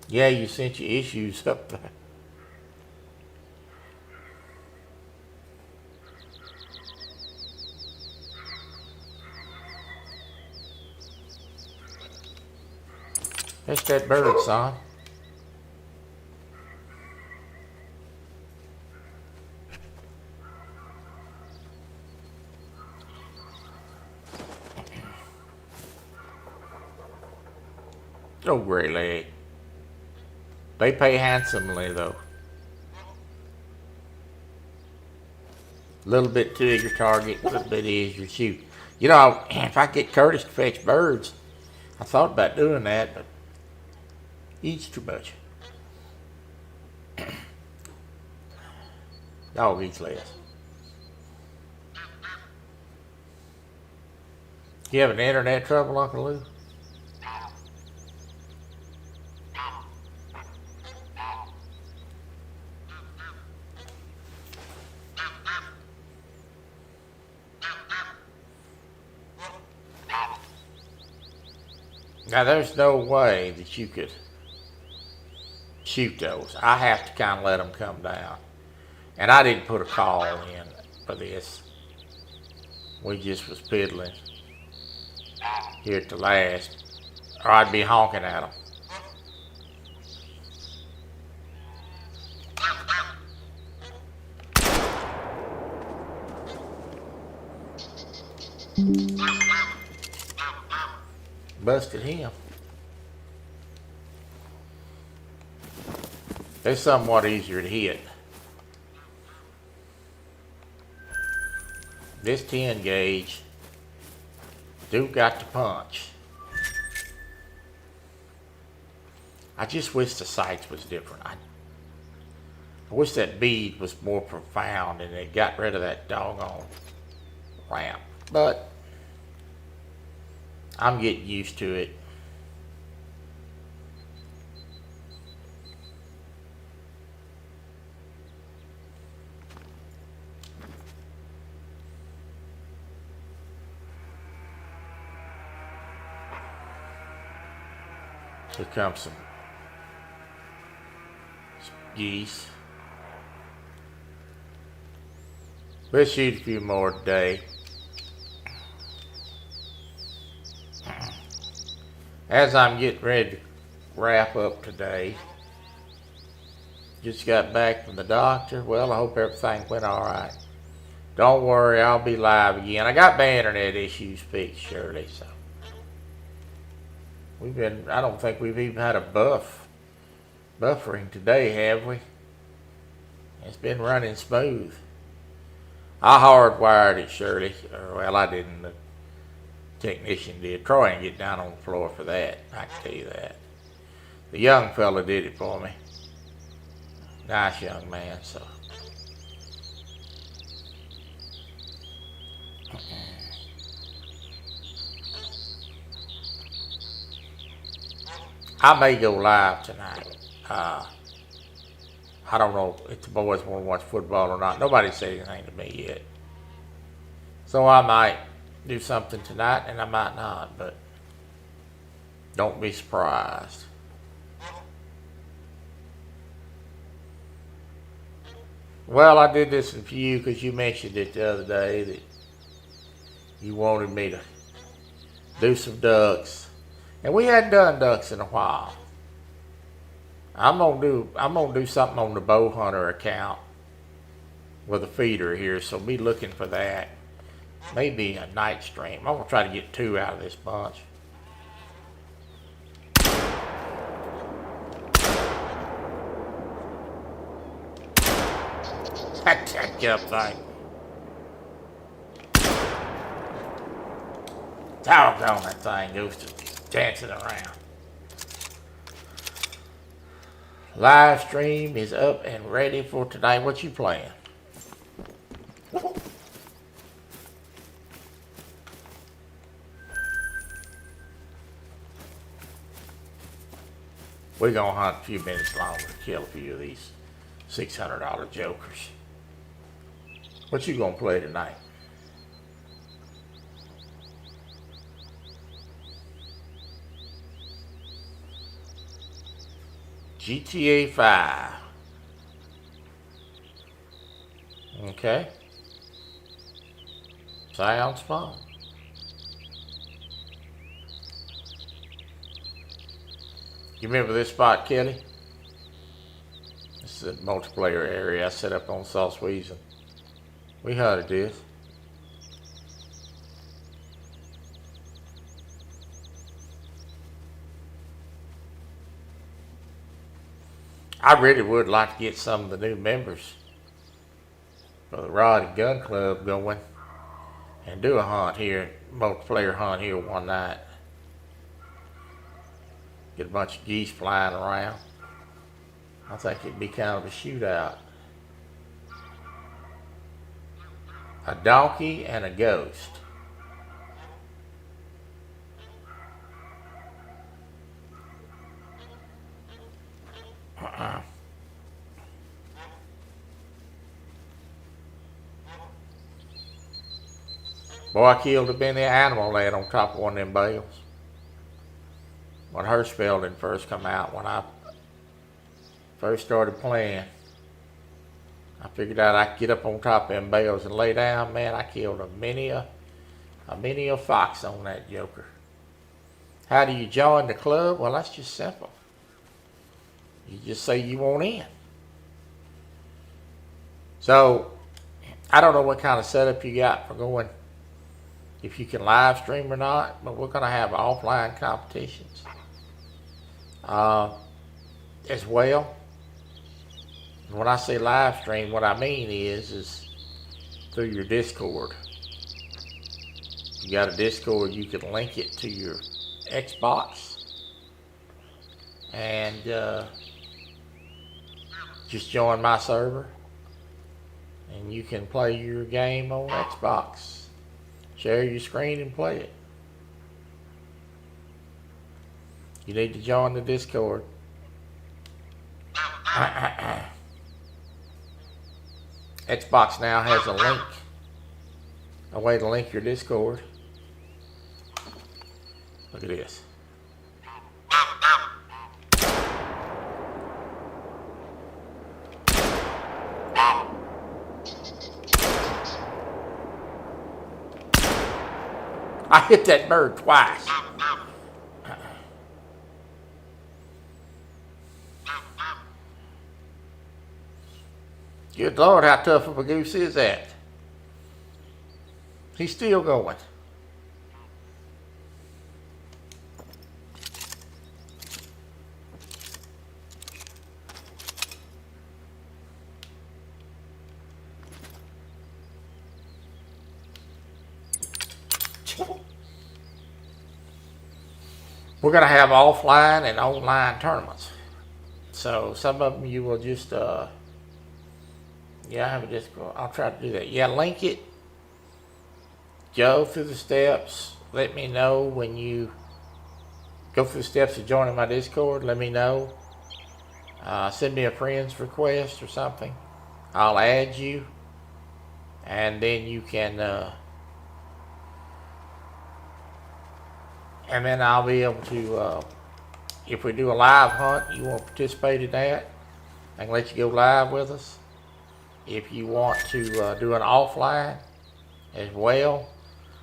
Speaker 2: Yeah, you sent your issues up there. That's that bird, son. Oh, gray leg. They pay handsomely, though. A little bit too big your target, a little bit easier to shoot. You know, if I get Curtis to fetch birds, I thought about doing that, but he eats too much. Dog eats less. You having internet trouble, Uncle Lou? Now, there's no way that you could shoot those. I have to kind of let them come down. And I didn't put a call in for this. We just was piddling here at the last, or I'd be honking at them. Busted him. They're somewhat easier to hit. This 10 gauge do got to punch. I just wish the sights was different. I wish that bead was more profound and they got rid of that doggone ramp. But I'm getting used to it. Here comes some geese. We'll shoot a few more today. As I'm getting ready to wrap up today, just got back from the doctor. Well, I hope everything went all right. Don't worry, I'll be live again. I got my internet issues fixed, Shirley, so. I don't think we've even had a buffering today, have we? It's been running smooth. I hardwired it, Shirley. Well, I didn't. The technician did. Troy didn't get down on the floor for that. I can tell you that. The young fella did it for me. Nice young man, so. I may go live tonight. I don't know if the boys want to watch football or not. Nobody said anything to me yet. So I might do something tonight and I might not, but don't be surprised. Well, I did this for you because you mentioned it the other day that you wanted me to do some ducks. And we hadn't done ducks in a while. I'm gonna do something on the bow hunter account with a feeder here, so be looking for that. Maybe a night stream. I'm gonna try to get 2 out of this bunch. That get up thing. Doggone, that thing goes to dancing around. Live stream is up and ready for tonight. What you playing? We're gonna hunt a few minutes longer to kill a few of these $600 jokers. What you gonna play tonight? GTA 5. Okay. Sounds fun. You remember this spot, Kelly? This is a multiplayer area I set up on Sauce Weasel. We hunted this. I really would like to get some of the new members for the Rod and Gun Club going and do a hunt here, multiplayer hunt here one night. Get a bunch of geese flying around. I think it'd be kind of a shootout. A donkey and a ghost. Boy, I killed a mini animal laying on top of one of them bales. When Hirschfeld didn't first come out, when I first started playing, I figured out I could get up on top of them bales and lay down. Man, I killed a mini fox on that joker. How do you join the club? Well, that's just simple. You just say you want in. So, I don't know what kind of setup you got for going, if you can live stream or not, but we're going to have offline competitions as well. And when I say live stream, what I mean is through your Discord. You got a Discord, you can link it to your Xbox and just join my server and you can play your game on Xbox. Share your screen and play it. You need to join the Discord. Xbox now has a link, a way to link your Discord. Look at this. I hit that bird twice. Good Lord, how tough of a goose is that? He's still going. We're going to have offline and online tournaments. So some of them you will just, yeah, I have a Discord. I'll try to do that. Yeah, link it. Go through the steps. Let me know when you go through the steps of joining my Discord. Let me know. Send me a friend's request or something. I'll add you. And then you can, and then I'll be able to, if we do a live hunt, you want to participate in that, I can let you go live with us. If you want to do an offline as well,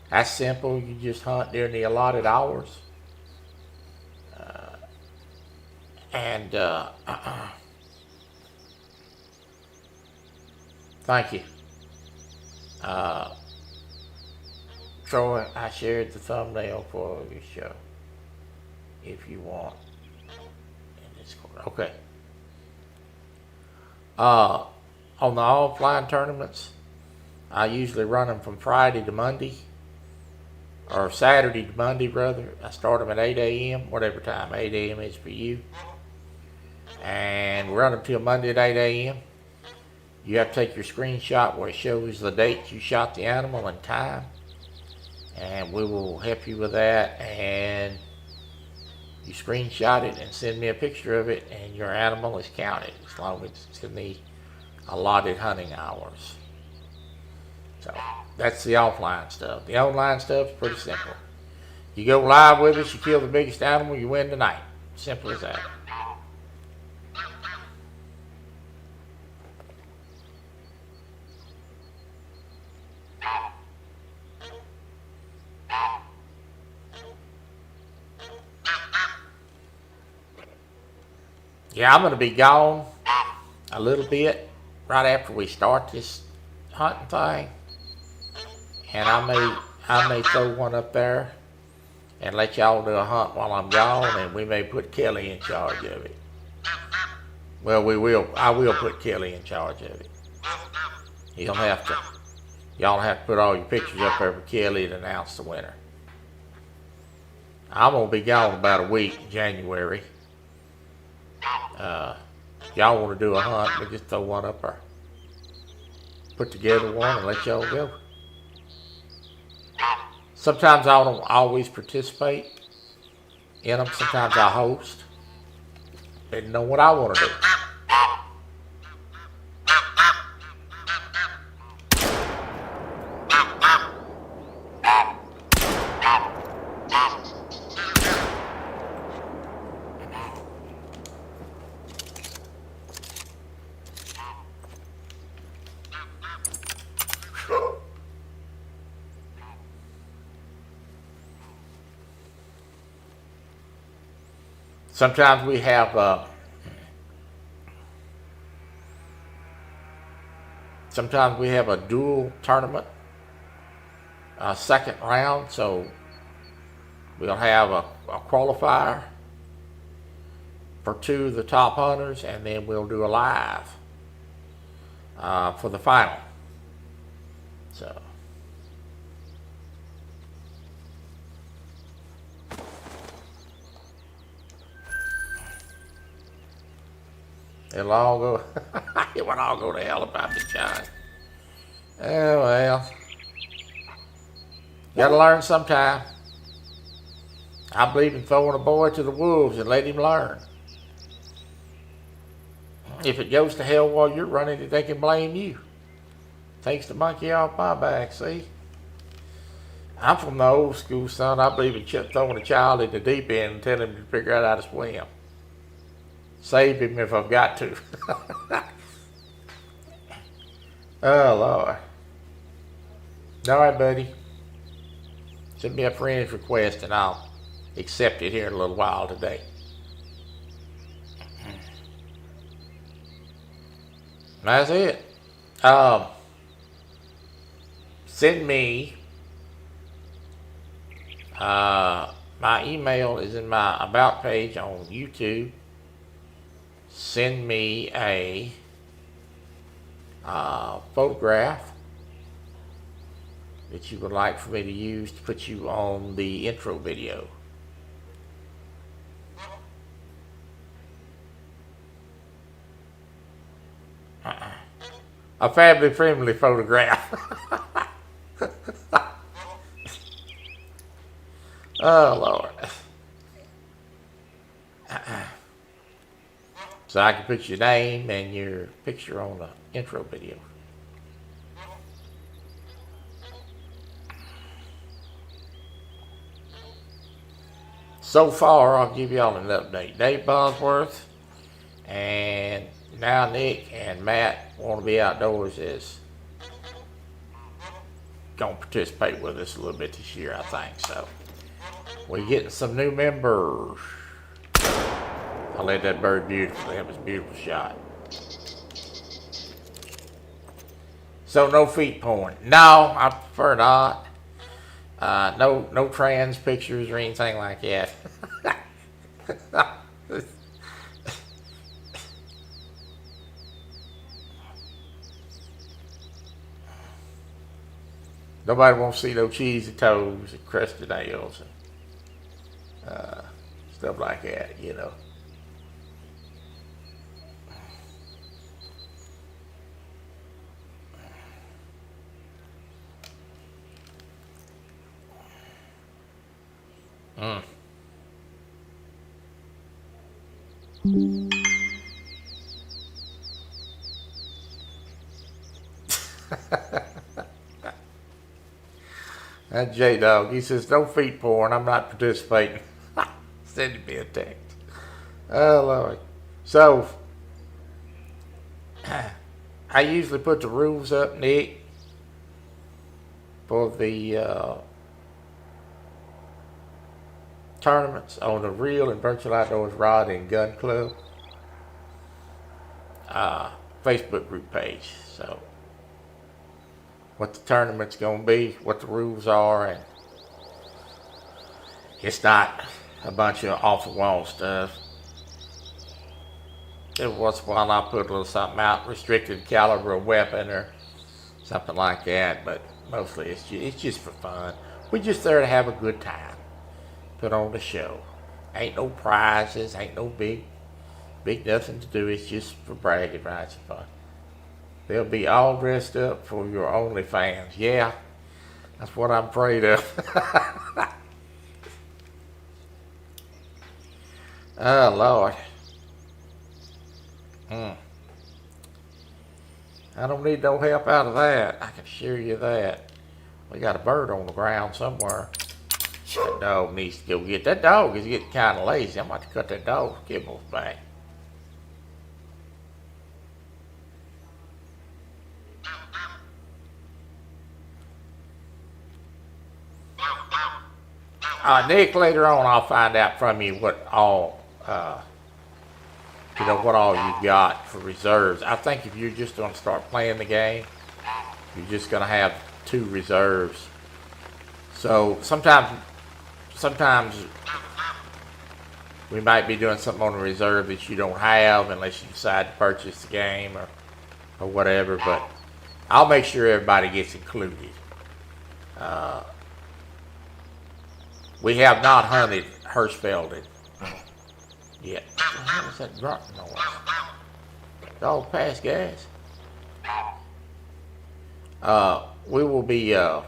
Speaker 2: that's simple. You just hunt during the allotted hours. And thank you. Troy, I shared the thumbnail for your show. If you want. In Discord. Okay. On the offline tournaments, I usually run them from Friday to Monday. Or Saturday to Monday, rather. I start them at 8 a.m., whatever time 8 a.m. is for you. And we run them till Monday at 8 a.m. You have to take your screenshot where it shows the date you shot the animal and time. And we will help you with that. And you screenshot it and send me a picture of it, and your animal is counted as long as it's in the allotted hunting hours. So that's the offline stuff. The online stuff is pretty simple. You go live with us, you kill the biggest animal, you win tonight. Simple as that. Yeah, I'm going to be gone a little bit right after we start this hunting thing. And I may throw one up there and let y'all do a hunt while I'm gone, and we may put Kelly in charge of it. Well, I will put Kelly in charge of it. Y'all have to put all your pictures up there for Kelly to announce the winner. I'm going to be gone about a week in January. Y'all want to do a hunt, we just throw one up there. Put together one and let y'all go. Sometimes I don't always participate in them. Sometimes I host. Didn't know what I want to do. Sometimes we have a dual tournament, second round. So we'll have a qualifier for two of the top hunters, and then we'll do a live for the final. So. It'll all go, it would all go to hell about the John. Oh, well. Gotta learn sometime. I believe in throwing a boy to the wolves and let him learn. If it goes to hell while you're running it, they can blame you. Takes the monkey off my back, see? I'm from the old school, son. I believe in throwing a child in the deep end and telling him to figure out how to swim. Save him if I've got to. Oh, Lord. All right, buddy. Send me a friend's request and I'll accept it here in a little while today. That's it. Send me My email is in my About page on YouTube. Send me a photograph that you would like for me to use to put you on the intro video. A family-friendly photograph. Oh, Lord. So I can put your name and your picture on the intro video. So far, I'll give y'all an update. Dave Bosworth and now Nick and Matt Want to Be Outdoors is going to participate with us a little bit this year, I think. So we're getting some new members. I let that bird beautifully. That was a beautiful shot. So no feet porn. No, I prefer not. No trans pictures or anything like that. Nobody wants to see no cheesy toes and crusted nails and stuff like that, you know. That J-Dog, he says, no feet porn, I'm not participating. Send me a text. Oh, Lord. So, I usually put the rules up, Nick, for the tournaments on the Real and Virtual Outdoors Rod and Gun Club Facebook group page. So, what the tournament's going to be, what the rules are, and it's not a bunch of off-the-wall stuff. Every once in a while I'll put a little something out, restricted caliber weapon or something like that, but mostly it's just for fun. We're just there to have a good time, put on the show. Ain't no prizes, ain't no big nothing to do. It's just for bragging rights and fun. They'll be all dressed up for your OnlyFans. Yeah, that's what I'm afraid of. Oh, Lord. I don't need no help out of that. I can assure you that. We got a bird on the ground somewhere. That dog needs to go get. That dog is getting kind of lazy. I'm about to cut that dog's kibbles back. Nick, later on I'll find out from you what all, what all you got for reserves. I think if you're just going to start playing the game, you're just going to have 2 reserves. So sometimes we might be doing something on the reserve that you don't have unless you decide to purchase the game or whatever, but I'll make sure everybody gets included. We have not hunted Hirschfelden yet. What is that grunting noise? Dog pass gas? We will be, we're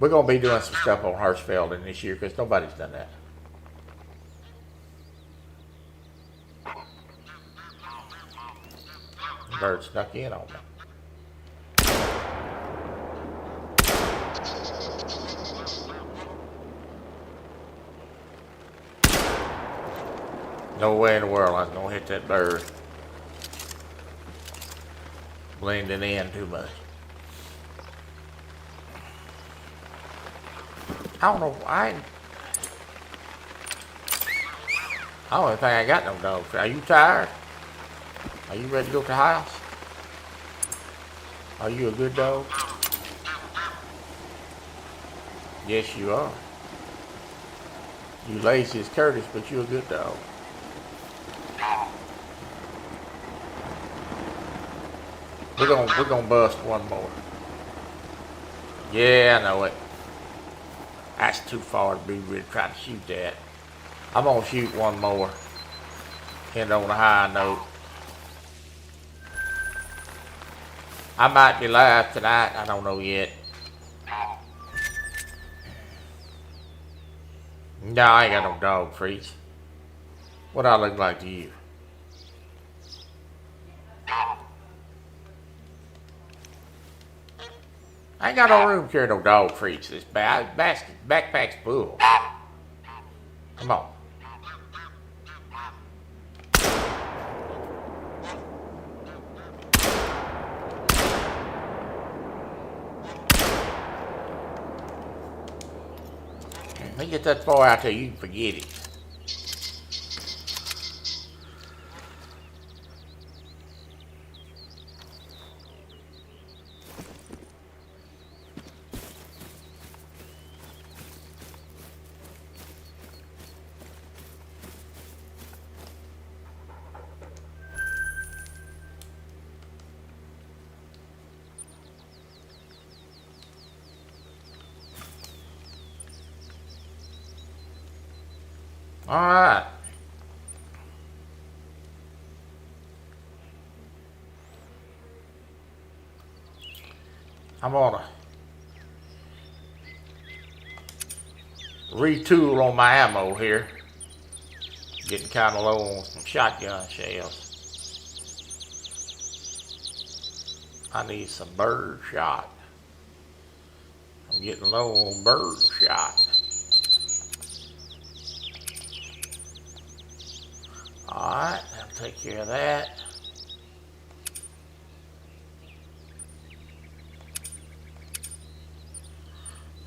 Speaker 2: going to be doing some stuff on Hirschfelden this year because nobody's done that. The bird snuck in on me. No way in the world I was going to hit that bird. Blending in too much. I don't know. I don't even think I got no dogs. Are you tired? Are you ready to go to the house? Are you a good dog? Yes, you are. You lazy as Curtis, but you a good dog. We're gonna bust one more. Yeah, I know it. That's too far to be really trying to shoot that. I'm gonna shoot one more. End on a high note. I might be live tonight. I don't know yet. No, I ain't got no dog treats. What I look like to you? I ain't got no room to carry no dog treats. This backpack's full. Come on. Let me get that far out there, you can forget it. All right. I'm gonna retool on my ammo here. Getting kind of low on some shotgun shells. I need some bird shot. I'm getting low on bird shot. Alright, I'll take care of that.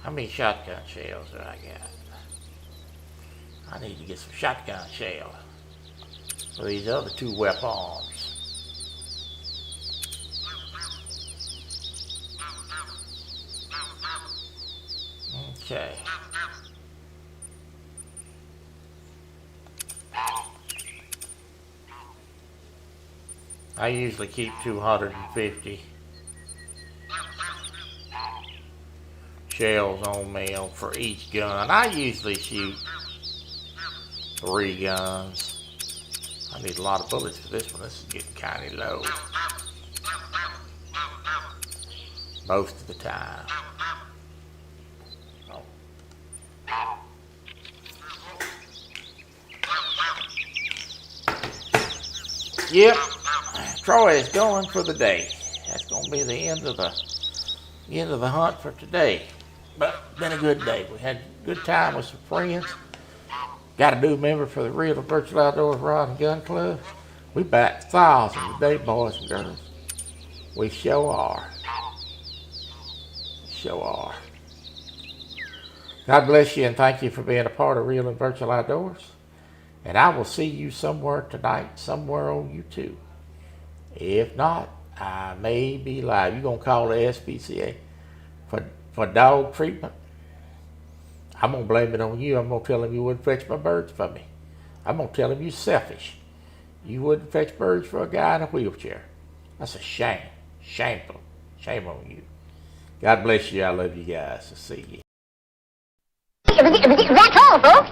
Speaker 2: How many shotgun shells do I got? I need to get some shotgun shells for these other two weapons. Okay. I usually keep 250 shells on me for each gun. I usually shoot 3 guns. I need a lot of bullets for this one. This is getting kind of low most of the time. Oh. Yep. Troy is going for the day. That's going to be the end of the hunt for today. But been a good day. We had a good time with some friends. Got a new member for the Real and Virtual Outdoors Rod and Gun Club. We back 1,000 today, boys and girls. We sure are. Sure are. God bless you and thank you for being a part of Real and Virtual Outdoors. And I will see you somewhere tonight, somewhere on YouTube. If not, I may be live. You're going to call the SPCA for dog treatment? I'm going to blame it on you. I'm going to tell him you wouldn't fetch my birds for me. I'm going to tell him you're selfish. You wouldn't fetch birds for a guy in a wheelchair. That's a shame. Shameful. Shame on you. God bless you. I love you guys. I'll see you.
Speaker 3: That's all, folks.